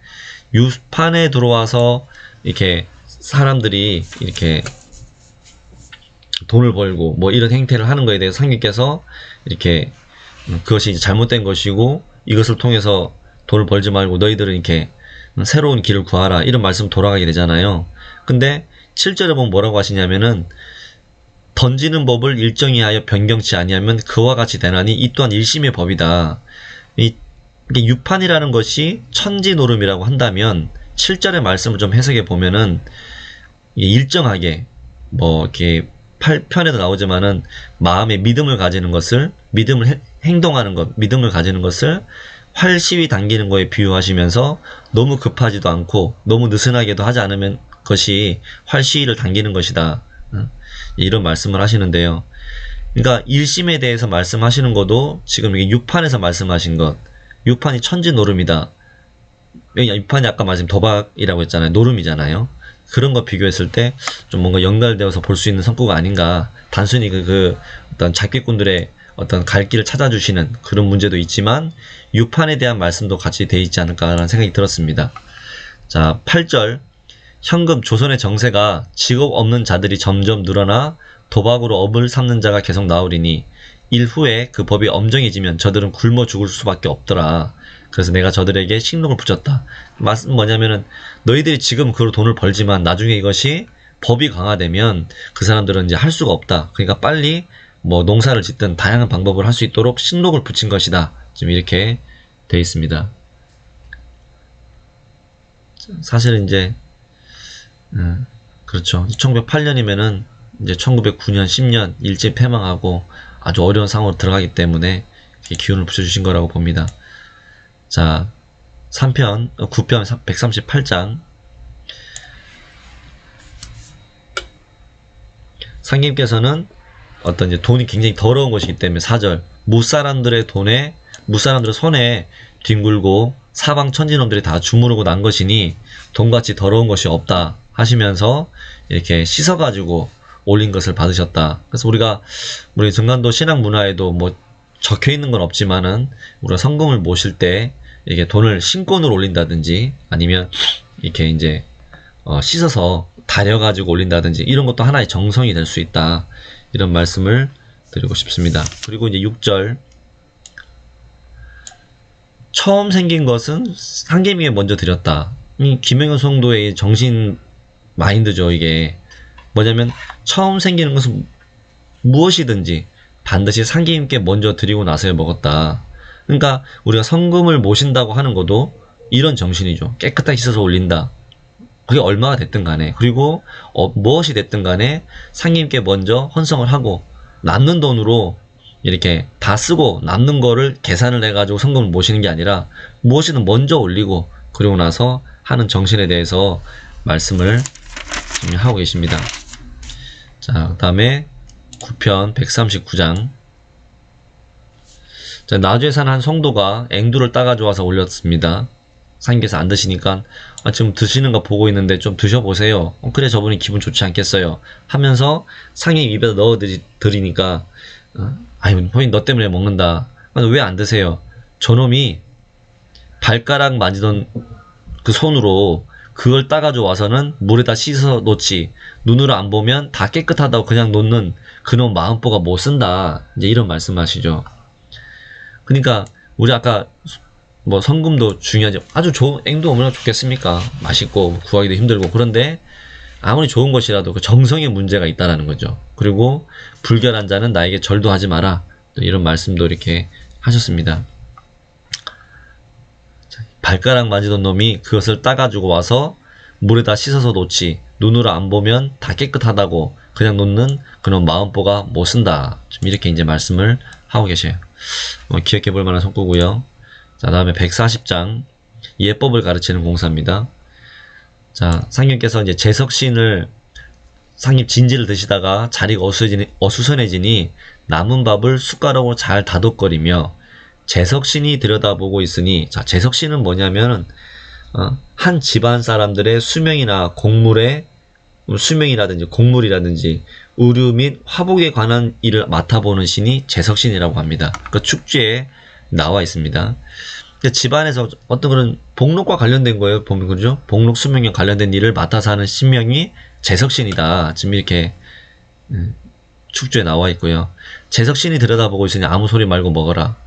S1: 유판에 들어와서 이렇게 사람들이 이렇게 돈을 벌고 뭐 이런 행태를 하는 거에 대해서 상님께서 이렇게 그것이 잘못된 것이고 이것을 통해서 돈을 벌지 말고 너희들은 이렇게 새로운 길을 구하라 이런 말씀 돌아가게 되잖아요. 근데 7절에 보면 뭐라고 하시냐면은 던지는 법을 일정히 하여 변경치 아니하면 그와 같이 되나니 이 또한 일심의 법이다. 이게 유판이라는 것이 천지노름이라고 한다면 7절의 말씀을 좀 해석해 보면은 일정하게 뭐 이렇게 8편에도 나오지만은 마음의 믿음을 가지는 것을 행동하는 것, 믿음을 가지는 것을 활시위 당기는 거에 비유하시면서 너무 급하지도 않고 너무 느슨하게도 하지 않으면 것이 활시위를 당기는 것이다. 이런 말씀을 하시는데요. 그러니까 일심에 대해서 말씀하시는 것도 지금 이게 6판에서 말씀하신 것, 6판이 천지노름이다. 유판이 아까 말씀 도박이라고 했잖아요. 노름이잖아요. 그런 거 비교했을 때 좀 뭔가 연결되어서 볼 수 있는 성구가 아닌가. 단순히 어떤 잡기꾼들의 어떤 갈 길을 찾아주시는 그런 문제도 있지만 유판에 대한 말씀도 같이 돼 있지 않을까라는 생각이 들었습니다. 자, 8절. 현금 조선의 정세가 직업 없는 자들이 점점 늘어나 도박으로 업을 삼는 자가 계속 나오리니 일후에 그 법이 엄정해지면 저들은 굶어 죽을 수밖에 없더라. 그래서 내가 저들에게 식록을 붙였다. 말씀 뭐냐면은 너희들이 지금 그로 돈을 벌지만 나중에 이것이 법이 강화되면 그 사람들은 이제 할 수가 없다. 그러니까 빨리 뭐 농사를 짓든 다양한 방법을 할 수 있도록 식록을 붙인 것이다. 지금 이렇게 돼 있습니다. 사실은 이제 그렇죠. 1908년이면은 이제 1909년, 10년 일제 패망하고 아주 어려운 상황으로 들어가기 때문에 기운을 붙여주신 거라고 봅니다. 자, 9편 138장. 상님께서는 어떤 이제 돈이 굉장히 더러운 것이기 때문에 4절. 무사람들의 손에 뒹굴고 사방 천지놈들이 다 주무르고 난 것이니 돈같이 더러운 것이 없다 하시면서 이렇게 씻어가지고 올린 것을 받으셨다. 그래서 우리 증간도 신앙 문화에도 뭐 적혀 있는 건 없지만은 우리가 성금을 모실 때 이렇게 돈을 신권으로 올린다든지 아니면 이렇게 이제 씻어서 다려가지고 올린다든지 이런 것도 하나의 정성이 될 수 있다. 이런 말씀을 드리고 싶습니다. 그리고 이제 6절. 처음 생긴 것은 상계미에 먼저 드렸다. 이 김영현 성도의 정신 마인드죠. 이게 뭐냐면 처음 생기는 것은 무엇이든지 반드시 상계님께 먼저 드리고 나서야 먹었다. 그러니까 우리가 성금을 모신다고 하는 것도 이런 정신이죠. 깨끗하게 씻어서 올린다. 그게 얼마가 됐든 간에, 그리고 무엇이 됐든 간에 상님께 먼저 헌성을 하고 남는 돈으로 이렇게 다 쓰고 남는 거를 계산을 해가지고 성금을 모시는 게 아니라 무엇이든 먼저 올리고 그리고 나서 하는 정신에 대해서 말씀을 지금 하고 계십니다. 자, 그 다음에 9편 139장. 자, 나주에 사는 한 성도가 앵두를 따가지고 와서 올렸습니다. 상님께서 안 드시니까 지금 드시는 거 보고 있는데 좀 드셔보세요. 그래 저분이 기분 좋지 않겠어요 하면서 상님 입에다 넣어 드리니까 아유 형님 너 때문에 먹는다. 왜 안 드세요? 저놈이 발가락 만지던 그 손으로 그걸 따가지고 와서는 물에다 씻어 놓지, 눈으로 안 보면 다 깨끗하다고 그냥 놓는 그놈 마음보가 못 쓴다. 이제 이런 말씀하시죠. 그러니까 우리 아까 뭐 성금도 중요하죠. 아주 좋은 앵두 얼마나 좋겠습니까? 맛있고 구하기도 힘들고. 그런데 아무리 좋은 것이라도 그 정성에 문제가 있다라는 거죠. 그리고 불결한 자는 나에게 절도 하지 마라. 이런 말씀도 이렇게 하셨습니다. 발가락 만지던 놈이 그것을 따가지고 와서 물에다 씻어서 놓지, 눈으로 안 보면 다 깨끗하다고 그냥 놓는 그런 마음보가 못 쓴다. 좀 이렇게 이제 말씀을 하고 계셔요. 기억해 볼 만한 성구고요. 자, 다음에 140장 예법을 가르치는 공사입니다. 자, 상님께서 이제 제석신을 상님 진지를 드시다가 자리가 어수선해지니 남은 밥을 숟가락으로 잘 다독거리며 제석신이 들여다보고 있으니, 자, 제석신은 뭐냐면은 한 집안 사람들의 수명이나 공물의 수명이라든지 공물이라든지 의류 및 화복에 관한 일을 맡아보는 신이 제석신이라고 합니다. 그 축제에 나와 있습니다. 집안에서 어떤 그런 복록과 관련된 거예요. 보면 그죠? 복록 수명에 관련된 일을 맡아서 하는 신명이 제석신이다. 지금 이렇게 축제에 나와 있고요. 제석신이 들여다보고 있으니 아무 소리 말고 먹어라.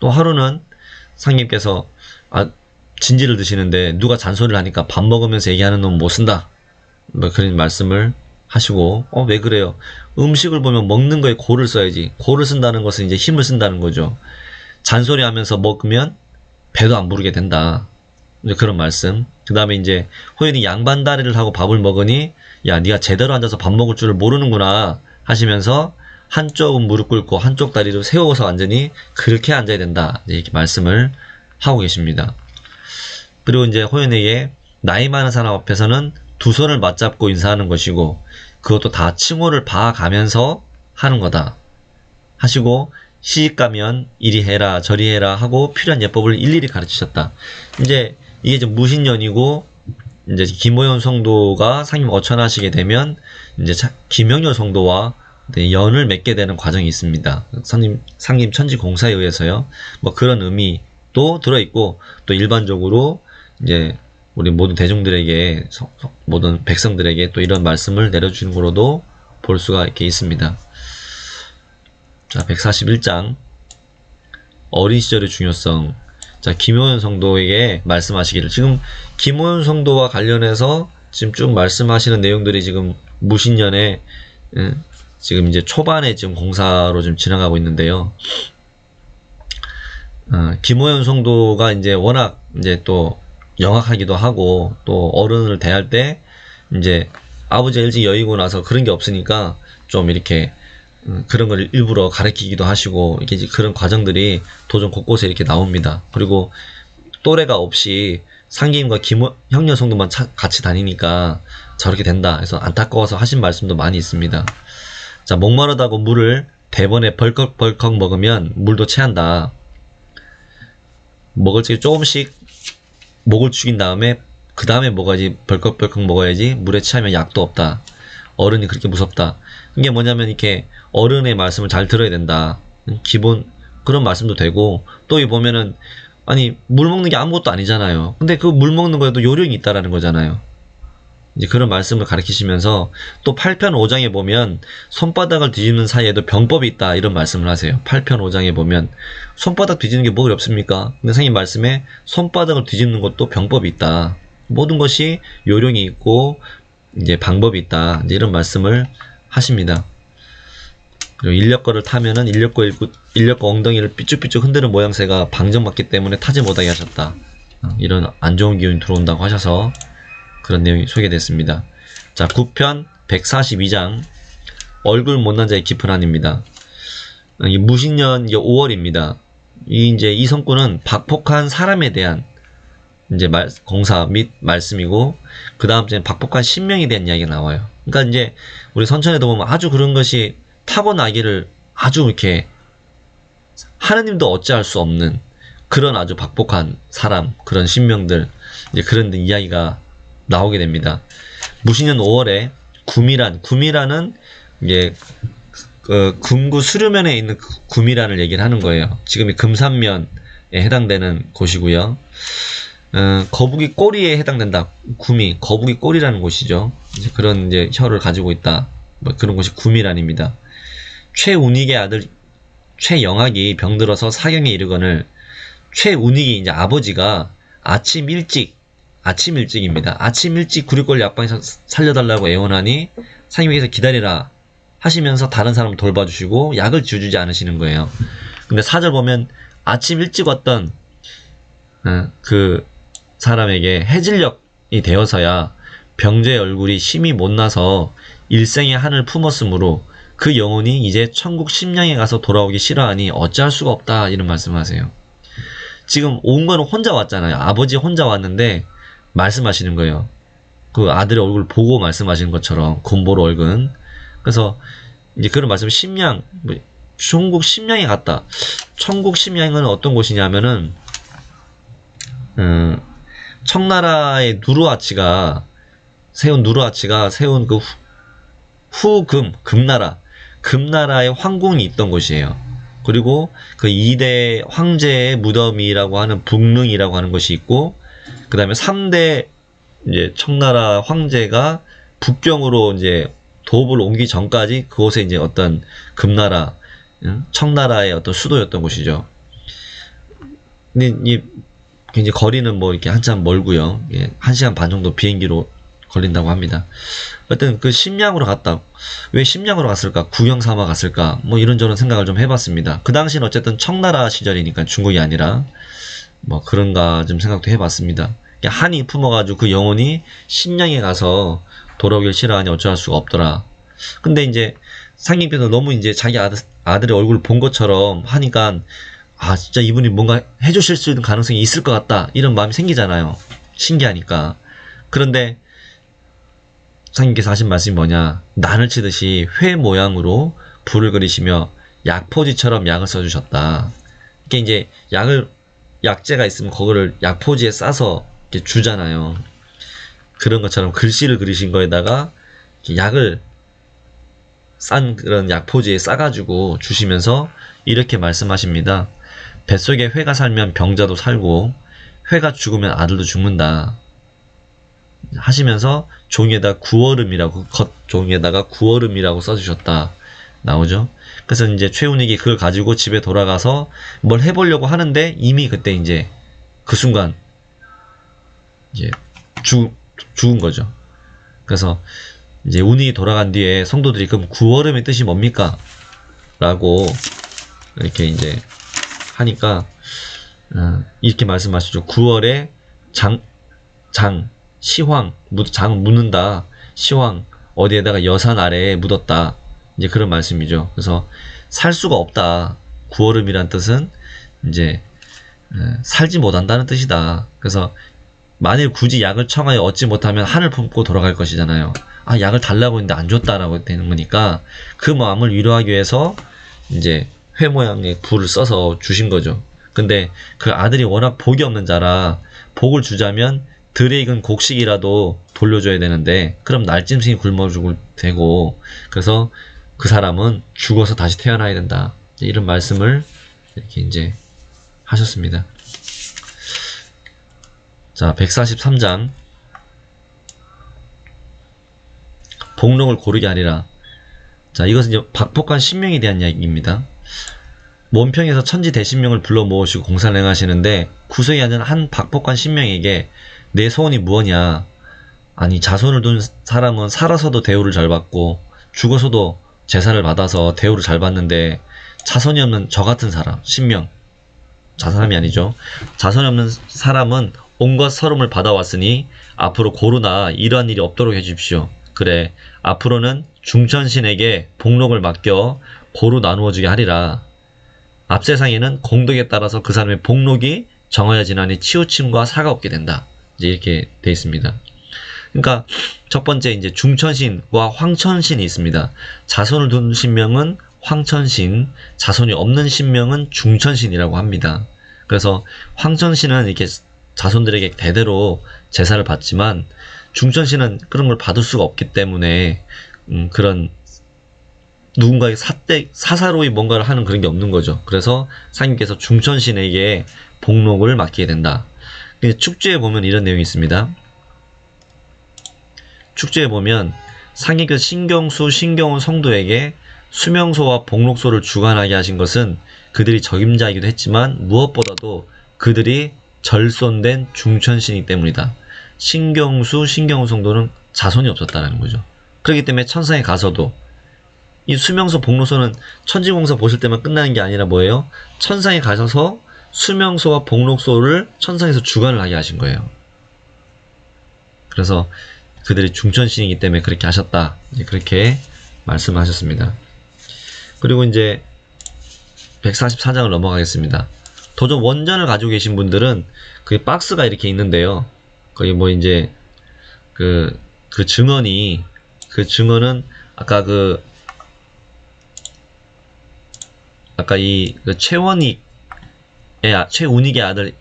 S1: 또 하루는 상님께서 진지를 드시는데 누가 잔소리를 하니까 밥 먹으면서 얘기하는 놈 못 쓴다. 뭐 그런 말씀을 하시고, 왜 그래요? 음식을 보면 먹는 거에 고를 써야지. 고를 쓴다는 것은 이제 힘을 쓴다는 거죠. 잔소리 하면서 먹으면 배도 안 부르게 된다. 이제 그런 말씀. 그 다음에 이제 호연이 양반다리를 하고 밥을 먹으니, 야, 네가 제대로 앉아서 밥 먹을 줄을 모르는구나 하시면서 한쪽은 무릎 꿇고 한쪽 다리를 세워서 앉으니 그렇게 앉아야 된다. 이렇게 말씀을 하고 계십니다. 그리고 이제 호연에게 나이 많은 사람 앞에서는 두 손을 맞잡고 인사하는 것이고 그것도 다 칭호를 봐가면서 하는 거다 하시고, 시집 가면 이리 해라 저리 해라 하고 필요한 예법을 일일이 가르치셨다. 이제 이게 좀 무신년이고 이제 김호연 성도가 상님 어천하시게 되면 이제 김영렬 성도와 연을 맺게 되는 과정이 있습니다. 상님 천지 공사에 의해서요. 뭐 그런 의미도 들어있고, 또 일반적으로 이제 우리 모든 대중들에게, 모든 백성들에게 또 이런 말씀을 내려주는 거로도 볼 수가 이렇게 있습니다. 자, 141장 어린 시절의 중요성. 자, 김호연 성도에게 말씀하시기를. 지금 김호연 성도와 관련해서 지금 쭉 말씀하시는 내용들이 지금 무신년에 지금 이제 초반에 지금 공사로 좀 지나가고 있는데요. 김호연 성도가 이제 워낙 이제 또 영악하기도 하고, 또 어른을 대할 때 이제 아버지가 일찍 여의고 나서 그런 게 없으니까 좀 이렇게 그런 걸 일부러 가르치기도 하시고, 이렇게 그런 과정들이 도전 곳곳에 이렇게 나옵니다. 그리고 또래가 없이 상기님과 형녀 성도만 같이 다니니까 저렇게 된다 해서 안타까워서 하신 말씀도 많이 있습니다. 자, 목마르다고 물을 대번에 벌컥벌컥 먹으면 물도 체한다. 먹을 때 조금씩 목을 죽인 다음에 그 다음에 먹어야지, 벌컥벌컥 먹어야지 물에 취하면 약도 없다. 어른이 그렇게 무섭다. 이게 뭐냐면 이렇게 어른의 말씀을 잘 들어야 된다. 기본 그런 말씀도 되고, 또 이 보면은 아니 물 먹는 게 아무것도 아니잖아요. 근데 그 물 먹는 거에도 요령이 있다라는 거잖아요. 이제 그런 말씀을 가르치시면서 또 8편 5장에 보면 손바닥을 뒤집는 사이에도 병법이 있다 이런 말씀을 하세요. 8편 5장에 보면 손바닥 뒤집는 게 뭐 어렵습니까? 근데 선생님 말씀에 손바닥을 뒤집는 것도 병법이 있다. 모든 것이 요령이 있고 이제 방법이 있다. 이제 이런 말씀을 하십니다. 그리고 인력거를 타면은 인력거 엉덩이를 삐쭉삐쭉 흔드는 모양새가 방정맞기 때문에 타지 못하게 하셨다. 이런 안 좋은 기운이 들어온다고 하셔서 그런 내용이 소개됐습니다. 자, 9편 142장 얼굴 못난 자의 깊은 한입니다. 이 무신년 이제 5월입니다. 이 성구는 박폭한 사람에 대한 이제 공사 및 말씀이고, 그 다음 주에는 박폭한 신명에 대한 이야기가 나와요. 그러니까 이제 우리 선천에도 보면 아주 그런 것이 타고나기를 아주 이렇게 하느님도 어찌할 수 없는 그런 아주 박폭한 사람, 그런 신명들, 이제 그런 이야기가 나오게 됩니다. 무신년 5월에 구미란은 이제 금구 수류면에 있는 구미란을 얘기를 하는 거예요. 지금이 금산면 해당되는 곳이고요. 거북이 꼬리에 해당된다. 구미, 거북이 꼬리라는 곳이죠. 이제 그런 이제 혀를 가지고 있다. 뭐 그런 곳이 구미란입니다. 최운익의 아들 최영학이 병들어서 사경에 이르거늘, 최운익이 이제 아버지가 아침 일찍입니다. 아침 일찍 구리골 약방에서 살려달라고 애원하니 상임에서 기다리라 하시면서 다른 사람을 돌봐주시고 약을 지어주지 않으시는 거예요. 근데 4절 보면 아침 일찍 왔던 그 사람에게 해질녘이 되어서야 병자의 얼굴이 심히 못나서 일생의 한을 품었으므로 그 영혼이 이제 천국 심령에 가서 돌아오기 싫어하니 어찌할 수가 없다, 이런 말씀을 하세요. 지금 온 거는 혼자 왔잖아요. 아버지 혼자 왔는데 말씀하시는 거예요. 그 아들의 얼굴 보고 말씀하시는 것처럼 곰보로 얼근. 그래서 이제 그런 말씀, 심령, 천국 심령에 갔다. 천국 심령은 어떤 곳이냐면은 청나라의 누르하치가 세운 그 금나라의 황궁이 있던 곳이에요. 그리고 그 2대 황제의 무덤이라고 하는 북릉이라고 하는 것이 있고, 그 다음에 3대 이제 청나라 황제가 북경으로 이제 도읍을 옮기기 전까지 그곳에 이제 어떤 금나라, 청나라의 어떤 수도였던 곳이죠. 근데 이제 거리는 뭐 이렇게 한참 멀고요. 1시간 반 정도 비행기로 걸린다고 합니다. 어쨌든 그 심양으로 갔다. 왜 심양으로 갔을까? 구경 삼아 갔을까? 뭐 이런저런 생각을 좀 해봤습니다. 그 당시는 어쨌든 청나라 시절이니까 중국이 아니라 뭐 그런가 좀 생각도 해봤습니다. 한이 품어가지고 그 영혼이 심양에 가서 돌아오길 싫어하니 어쩔 수가 없더라. 근데 이제 상님께서 너무 이제 자기 아들의 얼굴을 본 것처럼 하니까 진짜 이분이 뭔가 해주실 수 있는 가능성이 있을 것 같다, 이런 마음이 생기잖아요. 신기하니까. 그런데 상님께서 하신 말씀이 뭐냐, 난을 치듯이 회 모양으로 불을 그리시며 약포지처럼 약을 써주셨다. 이게 이제 약재가 있으면 그거를 약포지에 싸서 이렇게 주잖아요. 그런 것처럼 글씨를 그리신 거에다가 약을 싼 그런 약포지에 싸가지고 주시면서 이렇게 말씀하십니다. 뱃속에 회가 살면 병자도 살고 회가 죽으면 아들도 죽는다 하시면서 종이에다 구얼음이라고, 겉종이에다가 구얼음이라고 써주셨다 나오죠. 그래서 이제 최운익이 그걸 가지고 집에 돌아가서 뭘 해보려고 하는데 이미 그때 이제 그 순간 이제 죽은 거죠. 그래서 이제 운익이 돌아간 뒤에 성도들이 그럼 구얼음의 뜻이 뭡니까? 라고 이렇게 이제 하니까 이렇게 말씀하시죠. 9월에 시황, 장을 묻는다. 시황, 어디에다가 여산 아래에 묻었다. 이제 그런 말씀이죠. 그래서 살 수가 없다. 구얼음이란 뜻은 이제 살지 못한다는 뜻이다. 그래서 만일 굳이 약을 청하여 얻지 못하면 한을 품고 돌아갈 것이잖아요. 약을 달라고 했는데 안 줬다라고 되는 거니까 그 마음을 위로하기 위해서 이제 회 모양의 불을 써서 주신 거죠. 근데 그 아들이 워낙 복이 없는 자라 복을 주자면 들에 익은 곡식이라도 돌려줘야 되는데 그럼 날짐승이 굶어 죽을 되고, 그래서 그 사람은 죽어서 다시 태어나야 된다, 이런 말씀을 이렇게 이제 하셨습니다. 자, 143장 복록을 고르게 하리라. 자, 이것은 이제 박복한 신명에 대한 이야기입니다. mon평에서 천지 대신명을 불러 모으시고 공사를 행하시는데 구석에 앉은 한 박복한 신명에게 내 소원이 무엇냐? 아니, 자손을 둔 사람은 살아서도 대우를 잘 받고 죽어서도 제사를 받아서 대우를 잘 받는데 자손이 없는 저 같은 사람, 신명, 사람이 아니죠. 자손이 없는 사람은 온갖 서름을 받아왔으니 앞으로 고루나 이러한 일이 없도록 해주십시오. 그래, 앞으로는 중천신에게 복록을 맡겨 고루 나누어주게 하리라. 앞세상에는 공덕에 따라서 그 사람의 복록이 정하여지나니 치우침과 사가 없게 된다. 이제 이렇게 되어 있습니다. 그러니까 첫 번째 이제 중천신과 황천신이 있습니다. 자손을 둔 신명은 황천신, 자손이 없는 신명은 중천신이라고 합니다. 그래서 황천신은 이렇게 자손들에게 대대로 제사를 받지만 중천신은 그런 걸 받을 수가 없기 때문에 그런 누군가의 사사로이 뭔가를 하는 그런 게 없는 거죠. 그래서 상님께서 중천신에게 복록을 맡기게 된다. 축주에 보면 이런 내용이 있습니다. 축주에 보면 상인께서 신경수, 신경훈 성도에게 수명소와 복록소를 주관하게 하신 것은 그들이 적임자이기도 했지만 무엇보다도 그들이 절손된 중천신이기 때문이다. 신경수, 신경훈 성도는 자손이 없었다는 거죠. 그렇기 때문에 천상에 가서도 이 수명소, 복록소는 천지공사 보실 때만 끝나는 게 아니라 뭐예요? 천상에 가셔서 수명소와 복록소를 천상에서 주관을 하게 하신 거예요. 그래서 그들이 중천신이기 때문에 그렇게 하셨다. 그렇게 말씀하셨습니다. 그리고 이제 144장을 넘어가겠습니다. 도전 원전을 가지고 계신 분들은 그 박스가 이렇게 있는데요. 거기 뭐 이제 그 증언은 아까 이 최운익의 아들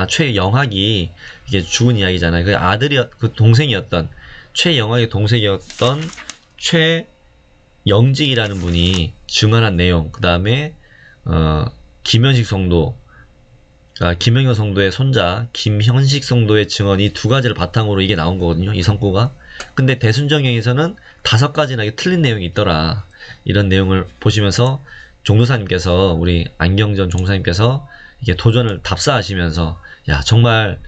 S1: 최영학이 이게 죽은 이야기잖아요. 그 아들이 그 동생이었던 최영학의 동생이었던 최영직이라는 분이 증언한 내용, 그 다음에 김현식 성도, 그러니까 김영효 성도의 손자 김현식 성도의 증언이 두 가지를 바탕으로 이게 나온 거거든요. 이 성구가. 근데 대순정경에서는 5가지나 틀린 내용이 있더라. 이런 내용을 보시면서 종도사님께서, 우리 안경전 종사님께서 이게 도전을 답사하시면서, 야, 정말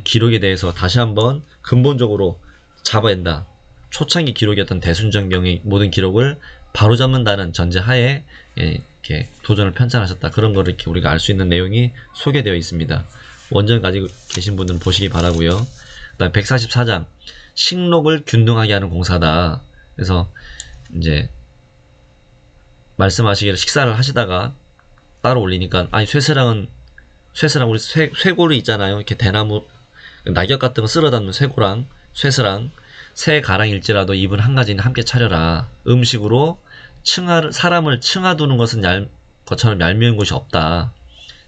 S1: 기록에 대해서 다시 한번 근본적으로 잡아야 된다. 초창기 기록이었던 대순정경의 모든 기록을 바로잡는다는 전제하에 이렇게 도전을 편찬하셨다. 그런 거를 이렇게 우리가 알 수 있는 내용이 소개되어 있습니다. 원전 가지고 계신 분들은 보시기 바라고요. 그다음 144장 식록을 균등하게 하는 공사다. 그래서 이제 말씀하시기를 식사를 하시다가 따로 올리니까, 아니 쇠스랑 우리 쇠고리 있잖아요. 이렇게 대나무 낙엽 같은 거 쓸어 담는 쇠고랑 쇠스랑 새 가랑일지라도 입은 한 가지는 함께 차려라. 음식으로 사람을 층하두는 것은 것처럼 얄미운 것이 없다.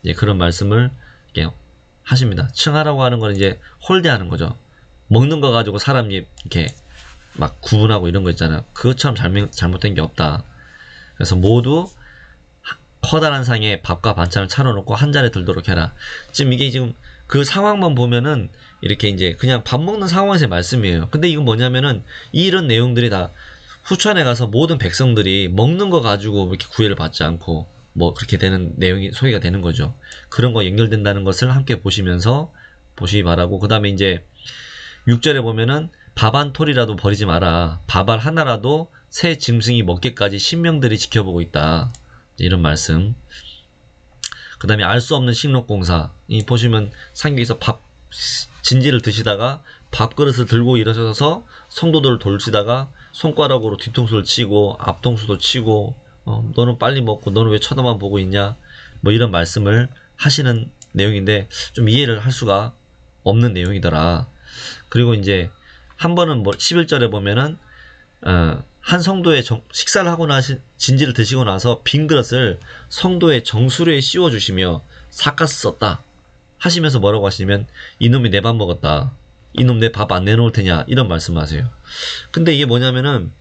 S1: 이제 그런 말씀을 이렇게 하십니다. 층하라고 하는 건 이제 홀대하는 거죠. 먹는 거 가지고 사람 이렇게 막 구분하고 이런 거 있잖아요. 그것처럼 잘못된 게 없다. 그래서 모두 커다란 상에 밥과 반찬을 차려놓고 한 자리에 들도록 해라. 지금 그 상황만 보면은 이렇게 이제 그냥 밥 먹는 상황에서의 말씀이에요. 근데 이건 뭐냐면은 이런 내용들이 다 후천에 가서 모든 백성들이 먹는 거 가지고 이렇게 구애를 받지 않고 뭐 그렇게 되는 내용이 소개가 되는 거죠. 그런 거 연결된다는 것을 함께 보시면서 보시기 바라고, 그 다음에 이제 6절에 보면은 밥 한 톨이라도 버리지 마라. 밥 알 하나라도 새 짐승이 먹기까지 신명들이 지켜보고 있다. 이런 말씀. 그 다음에 알 수 없는 식록공사. 이 보시면 상기에서 진지를 드시다가 밥그릇을 들고 일어서서 성도들을 돌시다가 손가락으로 뒤통수를 치고 앞통수도 치고, 너는 빨리 먹고 너는 왜 쳐다만 보고 있냐, 뭐 이런 말씀을 하시는 내용인데 좀 이해를 할 수가 없는 내용이더라. 그리고 이제 한 번은 11절에 보면은 한 성도의 식사를 하고 진지를 드시고 나서 빈 그릇을 성도의 정수리에 씌워주시며 삿갓을 썼다 하시면서 뭐라고 하시냐면, 이놈이 내 밥 먹었다, 이놈 내 밥 안 내놓을 테냐, 이런 말씀하세요. 근데 이게 뭐냐면은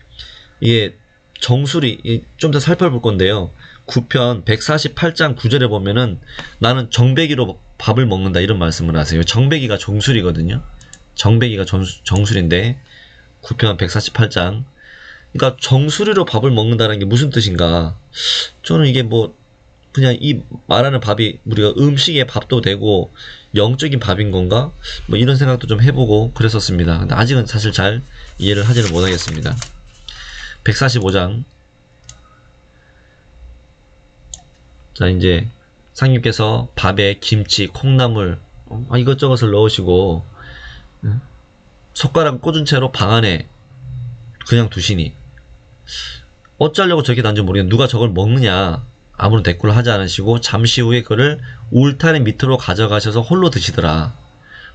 S1: 이게 정수리, 좀 더 살펴볼 건데요. 9편 148장 9절에 보면은 나는 정배기로 밥을 먹는다, 이런 말씀을 하세요. 정배기가 정수리거든요. 정배기가 정수리인데 9편 148장, 그러니까 정수리로 밥을 먹는다는 게 무슨 뜻인가? 저는 이게 뭐 그냥 이 말하는 밥이 우리가 음식의 밥도 되고 영적인 밥인 건가? 뭐 이런 생각도 좀 해보고 그랬었습니다. 근데 아직은 사실 잘 이해를 하지는 못하겠습니다. 145장. 자, 이제 상님께서 밥에 김치, 콩나물 이것저것을 넣으시고 숟가락 꽂은 채로 방 안에 그냥 두시니 어쩌려고 저렇게 놨는지 모르겠는데 누가 저걸 먹느냐 아무런 대꾸를 하지 않으시고 잠시 후에 그를 울타리 밑으로 가져가셔서 홀로 드시더라.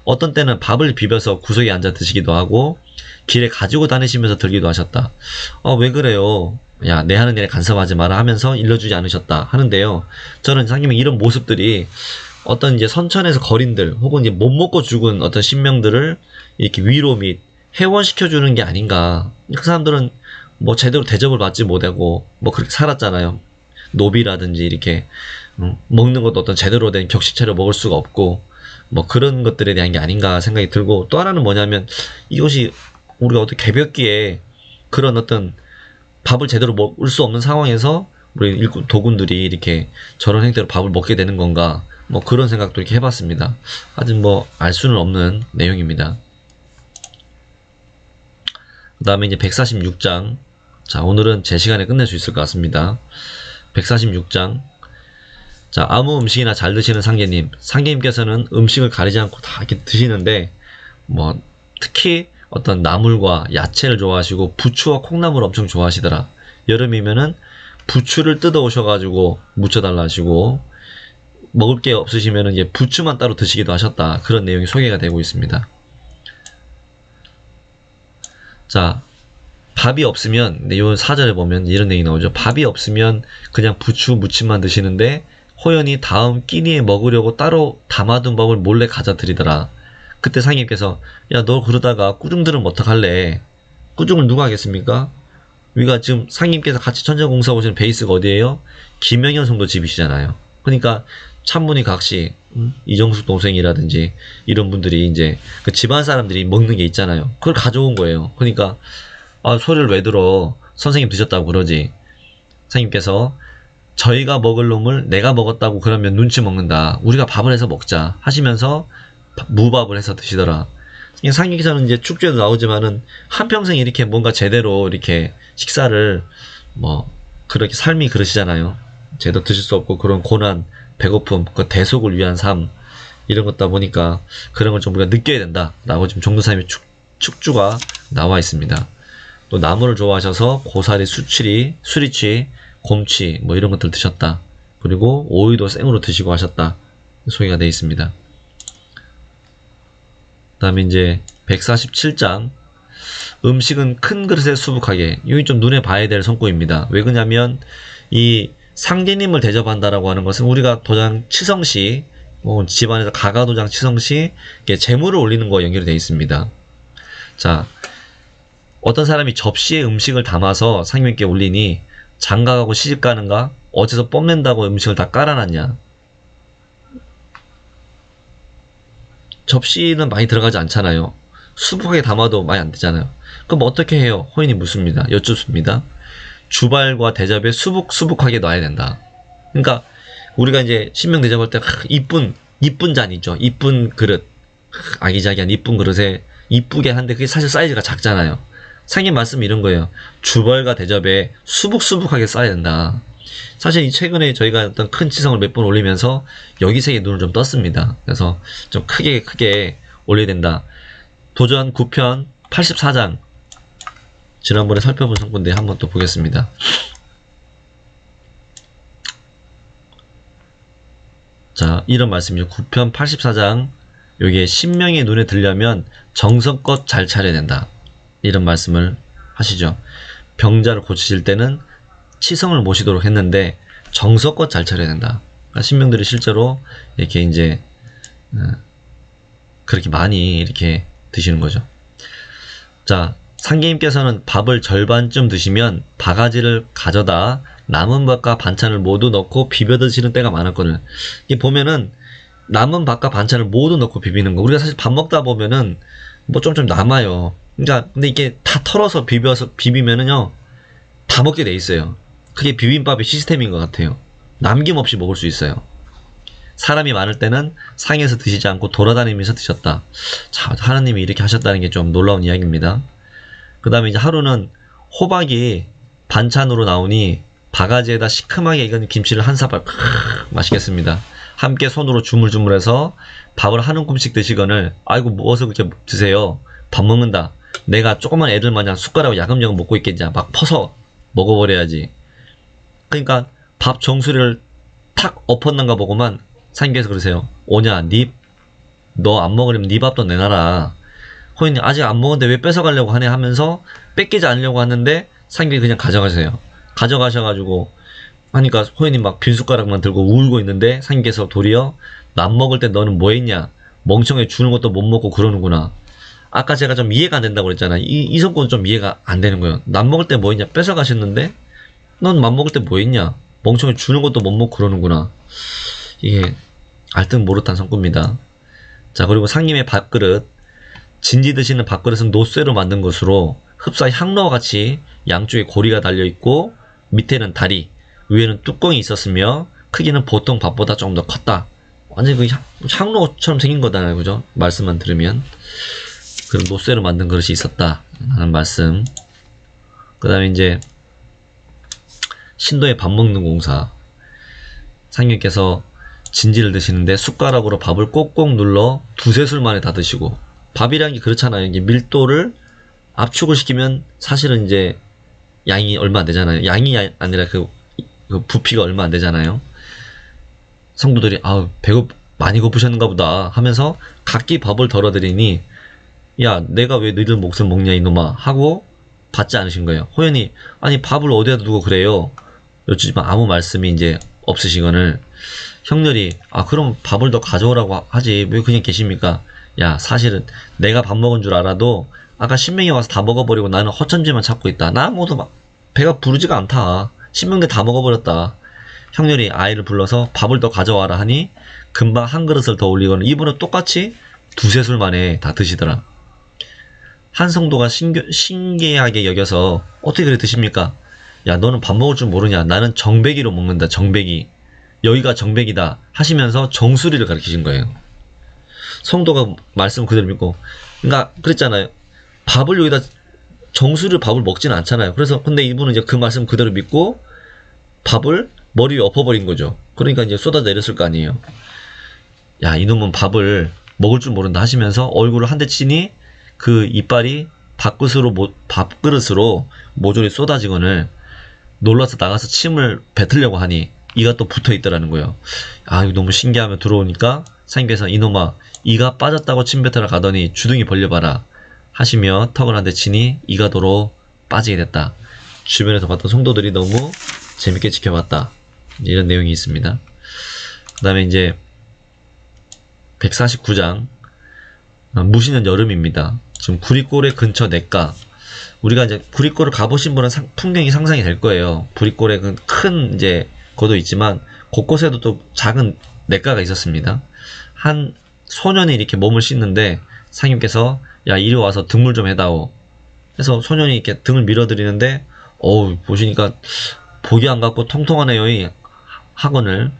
S1: 어떤 때는 밥을 비벼서 구석에 앉아 드시기도 하고 길에 가지고 다니시면서 들기도 하셨다. 왜 그래요? 야, 내 하는 일에 간섭하지 마라 하면서 일러주지 않으셨다 하는데요. 저는 상님의 이런 모습들이 어떤 이제 선천에서 거린들 혹은 이제 못 먹고 죽은 어떤 신명들을 이렇게 위로 및 회원시켜주는 게 아닌가. 그 사람들은 뭐 제대로 대접을 받지 못하고 뭐 그렇게 살았잖아요. 노비라든지 이렇게 먹는 것도 어떤 제대로 된 격식차려 먹을 수가 없고 뭐 그런 것들에 대한 게 아닌가 생각이 들고, 또 하나는 뭐냐면 이것이 우리가 어떻게 개벽기에 그런 어떤 밥을 제대로 먹을 수 없는 상황에서 우리 일꾼 도군들이 이렇게 저런 행태로 밥을 먹게 되는 건가, 뭐 그런 생각도 이렇게 해봤습니다. 아직 뭐 알 수는 없는 내용입니다. 그 다음에 이제 146장. 자, 오늘은 제 시간에 끝낼 수 있을 것 같습니다. 146장. 자, 아무 음식이나 잘 드시는 상제님. 상제님께서는 음식을 가리지 않고 다 이렇게 드시는데, 뭐, 특히 어떤 나물과 야채를 좋아하시고, 부추와 콩나물을 엄청 좋아하시더라. 여름이면은 부추를 뜯어 오셔가지고 무쳐달라 하시고, 먹을 게 없으시면은 이제 부추만 따로 드시기도 하셨다. 그런 내용이 소개가 되고 있습니다. 자, 밥이 없으면, 요 사절에 보면 이런 내용이 나오죠. 밥이 없으면 그냥 부추 무침만 드시는데, 호연이 다음 끼니에 먹으려고 따로 담아둔 밥을 몰래 가져 드리더라. 그때 상님께서, 야, 너 그러다가 꾸중 들으면 어떡할래? 꾸중을 누가 하겠습니까? 우리가 지금 상님께서 같이 천정공사 오시는 베이스가 어디예요? 김영현 성도 집이시잖아요. 그러니까 찬문이 각시, 이정숙 동생이라든지 이런 분들이 이제 그 집안 사람들이 먹는 게 있잖아요. 그걸 가져온 거예요. 그러니까 아, 소리를 왜 들어? 선생님 드셨다고 그러지. 상님께서 저희가 먹을 놈을 내가 먹었다고 그러면 눈치 먹는다. 우리가 밥을 해서 먹자 하시면서 무밥을 해서 드시더라. 상님께서는 이제 축제도 나오지만은 한평생 이렇게 뭔가 제대로 이렇게 식사를 뭐 그렇게 삶이 그러시잖아요. 제대로 드실 수 없고 그런 고난, 배고픔, 그 대속을 위한 삶 이런 것다 보니까 그런 걸 좀 우리가 느껴야 된다 라고 지금 종도사님의 축주가 나와 있습니다. 또 나물을 좋아하셔서 고사리, 수리치, 곰치 뭐 이런 것들 드셨다. 그리고 오이도 생으로 드시고 하셨다. 소개가 되어 있습니다. 그 다음에 이제 147장. 음식은 큰 그릇에 수북하게. 이게 좀 눈에 봐야 될 성구입니다. 왜 그러냐면 이 상제님을 대접한다라고 하는 것은 우리가 도장 치성시, 집안에서 가가도장 치성시 재물을 올리는 거와 연결이 되어 있습니다. 자, 어떤 사람이 접시에 음식을 담아서 상님께 올리니 장가가고 시집가는가? 어디서 뽐낸다고 음식을 다 깔아놨냐? 접시는 많이 들어가지 않잖아요. 수북하게 담아도 많이 안 되잖아요. 그럼 어떻게 해요? 호인이 묻습니다. 여쭙습니다. 주발과 대접에 수북하게 놔야 된다. 그러니까 우리가 이제 신명 대접할 때 이쁜 잔 있죠. 이쁜 그릇, 아기자기한 이쁜 그릇에 이쁘게 하는데 그게 사실 사이즈가 작잖아요. 상인 말씀이 이런 거예요. 주벌과 대접에 수북하게 쌓아야 된다. 사실 이 최근에 저희가 어떤 큰 치성을 몇 번 올리면서 여기색의 눈을 좀 떴습니다. 그래서 좀 크게 올려야 된다. 도전 9편 84장. 지난번에 살펴본 성구인데 한번 또 보겠습니다. 자, 이런 말씀이죠. 9편 84장. 여기에 신명의 눈에 들려면 정성껏 잘 차려야 된다. 이런 말씀을 하시죠. 병자를 고치실 때는 치성을 모시도록 했는데 정성껏 잘 차려야 된다. 그러니까 신명들이 실제로 이렇게 이제 그렇게 많이 이렇게 드시는 거죠. 자, 상계님께서는 밥을 절반쯤 드시면 바가지를 가져다 남은 밥과 반찬을 모두 넣고 비벼 드시는 때가 많았거든요. 이게 보면은 남은 밥과 반찬을 모두 넣고 비비는 거. 우리가 사실 밥 먹다 보면은 뭐 좀 남아요. 그러니까 근데 이게 다 털어서 비비면은요 다 먹게 돼 있어요. 그게 비빔밥의 시스템인 것 같아요. 남김없이 먹을 수 있어요. 사람이 많을 때는 상에서 드시지 않고 돌아다니면서 드셨다. 자, 하나님이 이렇게 하셨다는 게 좀 놀라운 이야기입니다. 그 다음에 이제 하루는 호박이 반찬으로 나오니 바가지에다 시큼하게 익은 김치를 한 사발 맛있겠습니다. 함께 손으로 주물주물해서 밥을 한 움큼씩 드시거늘 아이고 무엇을 그렇게 드세요. 밥 먹는다. 내가 조그만 애들 마냥 숟가락으로 야금야금 먹고 있겠냐. 막 퍼서 먹어버려야지. 그러니까 밥 정수리를 탁 엎었는가 보고만 상님께서 그러세요. 오냐, 너 안 먹으려면 네 밥도 내놔라. 호인님 아직 안 먹었는데 왜 뺏어가려고 하네 하면서 뺏기지 않으려고 하는데 상님이 그냥 가져가세요. 가져가셔가지고 하니까 호인님 막 빈 숟가락만 들고 울고 있는데 상님께서 도리어 남 먹을 때 너는 뭐 했냐. 멍청해 주는 것도 못 먹고 그러는구나. 아까 제가 좀 이해가 안 된다고 그랬잖아. 이 성권은 좀 이해가 안 되는 거예요. 남 먹을 때 뭐 했냐. 뺏어가셨는데 넌 맘 먹을 때 뭐 했냐. 멍청이 주는 것도 못 먹고 그러는구나. 이게 알듯 모르단 성구입니다. 자, 그리고 상님의 밥그릇, 진지 드시는 밥그릇은 노쇠로 만든 것으로 흡사 향로와 같이 양쪽에 고리가 달려있고 밑에는 다리, 위에는 뚜껑이 있었으며 크기는 보통 밥보다 조금 더 컸다. 완전히 그 향로처럼 생긴 거잖아요, 그죠? 말씀만 들으면. 그런 노쇠로 만든 그릇이 있었다 하는 말씀. 그 다음에 이제 신도의 밥 먹는 공사. 상님께서 진지를 드시는데 숟가락으로 밥을 꼭꼭 눌러 두세 술 만에 다 드시고, 밥이라는 게 그렇잖아요. 이게 밀도를 압축을 시키면 사실은 이제 양이 얼마 안 되잖아요. 양이 아니라 그 부피가 얼마 안 되잖아요. 성도들이 많이 고프셨는가 보다 하면서 각기 밥을 덜어드리니, 야, 내가 왜 너희들 몫을 먹냐 이놈아 하고 받지 않으신 거예요. 호연이, 아니 밥을 어디다 두고 그래요? 여쭈지만 아무 말씀이 이제 없으시거늘, 형렬이, 그럼 밥을 더 가져오라고 하지 왜 그냥 계십니까? 야, 사실은 내가 밥 먹은 줄 알아도 아까 신명이 와서 다 먹어버리고 나는 허천지만 찾고 있다. 나 모두 막 배가 부르지가 않다. 신명대 다 먹어버렸다. 형렬이 아이를 불러서 밥을 더 가져와라 하니 금방 한 그릇을 더 올리고는 이분은 똑같이 두세 술 만에 다 드시더라. 한 성도가 신기하게 여겨서, 어떻게 그래 드십니까? 야, 너는 밥 먹을 줄 모르냐? 나는 정배기로 먹는다. 정배기. 여기가 정배기다 하시면서 정수리를 가르치신 거예요. 성도가 말씀 그대로 믿고, 그러니까 그랬잖아요. 밥을 여기다 정수리로 밥을 먹지는 않잖아요. 그래서 근데 이분은 이제 그 말씀 그대로 믿고 밥을 머리 위에 엎어버린 거죠. 그러니까 이제 쏟아 내렸을 거 아니에요. 야, 이놈은 밥을 먹을 줄 모른다 하시면서 얼굴을 한 대 치니 그 이빨이 밥그릇으로 모조리 쏟아지거늘 놀라서 나가서 침을 뱉으려고 하니 이가 또 붙어 있더라는 거예요. 이거 너무 신기하며 들어오니까 사님께서, 이놈아, 이가 빠졌다고 침 뱉으러 가더니 주둥이 벌려봐라 하시며 턱을 한 대 치니 이가 도로 빠지게 됐다. 주변에서 봤던 성도들이 너무 재밌게 지켜봤다. 이런 내용이 있습니다. 그 다음에 이제 149장, 무시는 여름입니다. 지금 구리골의 근처 냇가. 우리가 이제 구리골을 가보신 분은 풍경이 상상이 될 거예요. 구리골에 큰 이제 거도 있지만 곳곳에도 또 작은 냇가가 있었습니다. 한 소년이 이렇게 몸을 씻는데 상님께서, 야, 이리 와서 등물 좀 해다오. 그래서 소년이 이렇게 등을 밀어드리는데, 보시니까 복이 안 갖고 통통하네요. 이 학원을.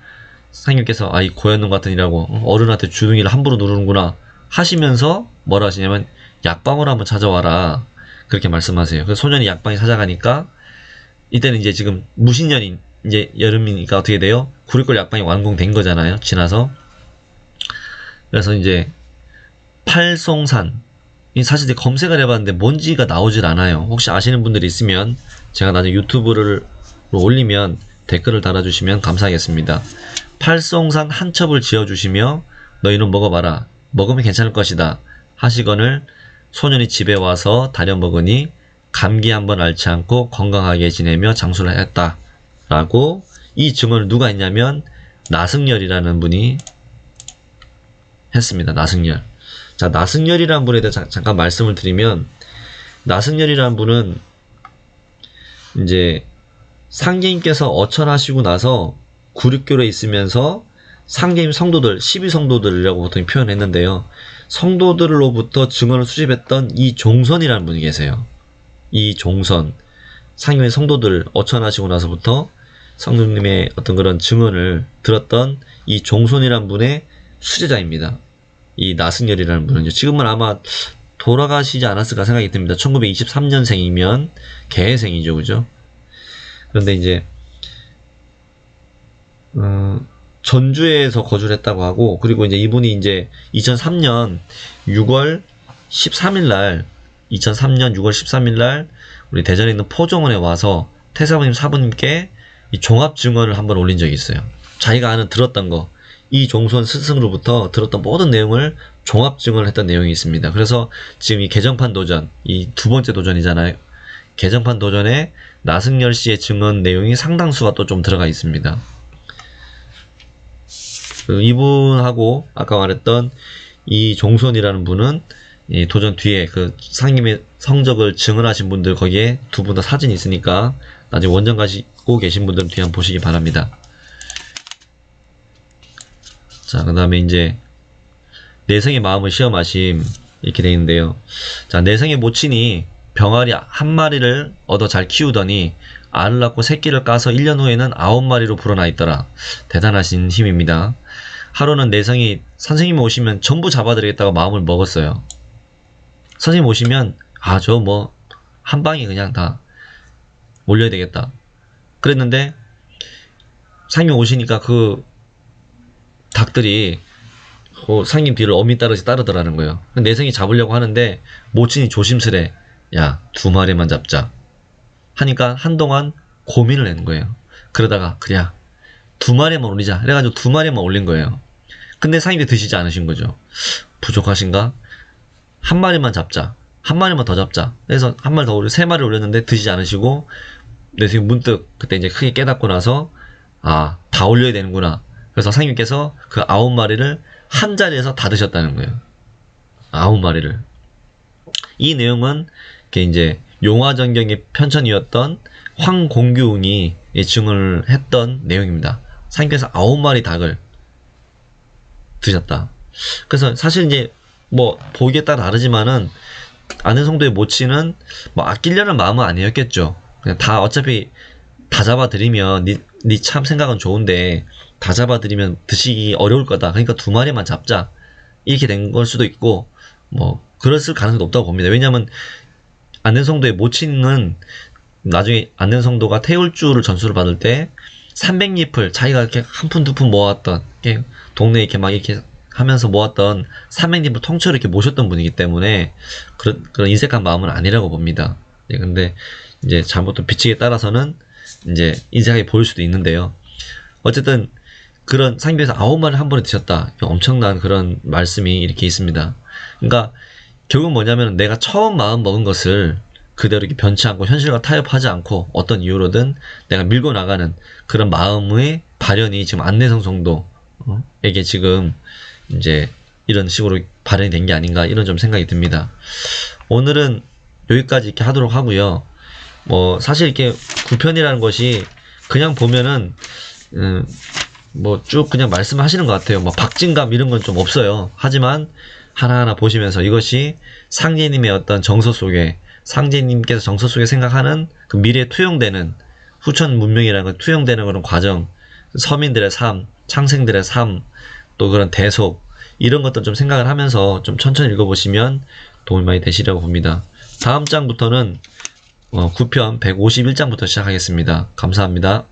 S1: 상님께서, 이 고현놈 같으니라고 어른한테 주둥이를 함부로 누르는구나 하시면서 뭐라 하시냐면, 약방을 한번 찾아와라 그렇게 말씀하세요. 그래서 소년이 약방에 찾아가니까, 이때는 이제 지금 무신년인 이제 여름이니까 어떻게 돼요? 구리골 약방이 완공된 거잖아요. 지나서. 그래서 이제 팔송산, 사실 검색을 해봤는데 뭔지가 나오질 않아요. 혹시 아시는 분들이 있으면 제가 나중에 유튜브를 올리면 댓글을 달아주시면 감사하겠습니다. 팔송산 한 첩을 지어주시며 너희는 먹어봐라. 먹으면 괜찮을 것이다 하시거늘 소년이 집에 와서 다려 먹으니 감기 한번 앓지 않고 건강하게 지내며 장수를 했다 라고, 이 증언을 누가 했냐면 나승열이라는 분이 했습니다. 나승열. 자, 나승열이라는 분에 대해 잠깐 말씀을 드리면, 나승열이라는 분은 이제 상계님께서 어천하시고 나서 구륙교에 있으면서 상계님 성도들, 12성도들이라고 보통 표현했는데요. 성도들로부터 증언을 수집했던 이 종선이라는 분이 계세요. 이 종선. 상계님 성도들 어천하시고 나서부터 성도님의 어떤 그런 증언을 들었던 이 종선이라는 분의 수제자입니다. 이 나승열이라는 분은 지금은 아마 돌아가시지 않았을까 생각이 듭니다. 1923년생이면 개해생이죠, 그죠? 그런데 이제 전주에서 거주를 했다고 하고, 그리고 이제 이분이 이제 2003년 6월 13일 날, 우리 대전에 있는 포정원에 와서 태사부님 사부님께 이 종합 증언을 한번 올린 적이 있어요. 자기가 들었던 거, 이 종선 스승으로부터 들었던 모든 내용을 종합 증언을 했던 내용이 있습니다. 그래서 지금 이 개정판 도전, 이 두 번째 도전이잖아요. 개정판 도전에 나승열 씨의 증언 내용이 상당수가 또 좀 들어가 있습니다. 이분하고 아까 말했던 이 종선이라는 분은 이 도전 뒤에 그 상님의 성적을 증언하신 분들 거기에 두 분 다 사진이 있으니까 나중에 원전 가시고 계신 분들은 뒤에 한번 보시기 바랍니다. 자, 그 다음에 이제 내성의 마음을 시험하심 이렇게 되어 있는데요. 자, 내성의 모친이 병아리 한 마리를 얻어 잘 키우더니 알을 낳고 새끼를 까서 1년 후에는 9마리로 불어나 있더라. 대단하신 힘입니다. 하루는 내성이 선생님 오시면 전부 잡아드리겠다고 마음을 먹었어요. 선생님 오시면 저 뭐 한 방에 그냥 다 올려야 되겠다 그랬는데, 상님 오시니까 그 닭들이 상님 뒤를 어미 따르지 따르더라는 거예요. 내성이 잡으려고 하는데 모친이 조심스레 야 2마리만 잡자 하니까 한동안 고민을 한 거예요. 그러다가 그냥 2마리만 올리자 그래가지고 2마리만 올린 거예요. 근데 상님이 드시지 않으신 거죠. 부족하신가? 한 마리만 잡자, 한 마리만 더 잡자. 그래서 한 마리 더 올려 3마리 올렸는데 드시지 않으시고, 내성이 문득 그때 이제 크게 깨닫고 나서 다 올려야 되는구나. 그래서 상님께서 그 9마리를 한 자리에서 다 드셨다는 거예요. 9마리를. 이 내용은 이제 용화전경의 편천이었던 황공규웅이 증언을 했던 내용입니다. 상님께서 9마리 닭을 드셨다. 그래서 사실 이제 뭐 보기에 따라 다르지만은 안현성도의 모친은 뭐 아끼려는 마음은 아니었겠죠. 그냥 다 어차피 다 잡아드리면 니 참 생각은 좋은데 다 잡아드리면 드시기 어려울 거다. 그러니까 2마리만 잡자 이렇게 된 걸 수도 있고, 뭐 그랬을 가능성도 없다고 봅니다. 왜냐면 안현성도의 모친은 나중에 안현성도가 태울주를 전수를 받을 때 300잎을 자기가 이렇게 한 푼 두 푼 모았던, 이렇게 동네에 이렇게 막 이렇게 하면서 모았던 300잎을 통째로 이렇게 모셨던 분이기 때문에 그런 인색한 마음은 아니라고 봅니다. 근데 이제 잘못된 비치기에 따라서는 이제 인색하게 보일 수도 있는데요. 어쨌든 그런 상님께서 9마리를 한 번에 드셨다. 엄청난 그런 말씀이 이렇게 있습니다. 그러니까 결국 뭐냐면 내가 처음 마음 먹은 것을 그대로 이렇게 변치 않고 현실과 타협하지 않고 어떤 이유로든 내가 밀고 나가는 그런 마음의 발현이 지금 안내성 정도에게 지금 이제 이런 식으로 발현이 된 게 아닌가, 이런 좀 생각이 듭니다. 오늘은 여기까지 이렇게 하도록 하고요. 뭐 사실 이렇게 9편이라는 것이 그냥 보면은 뭐 쭉 그냥 말씀하시는 것 같아요. 뭐 박진감 이런 건 좀 없어요. 하지만 하나하나 보시면서 이것이 상제님의 어떤 정서 속에, 상제님께서 정서 속에 생각하는 그 미래에 투영되는 후천 문명이라는 걸 투영되는 그런 과정, 서민들의 삶, 창생들의 삶, 또 그런 대속, 이런 것들 좀 생각을 하면서 좀 천천히 읽어보시면 도움이 많이 되시려고 봅니다. 다음 장부터는 9편 151장부터 시작하겠습니다. 감사합니다.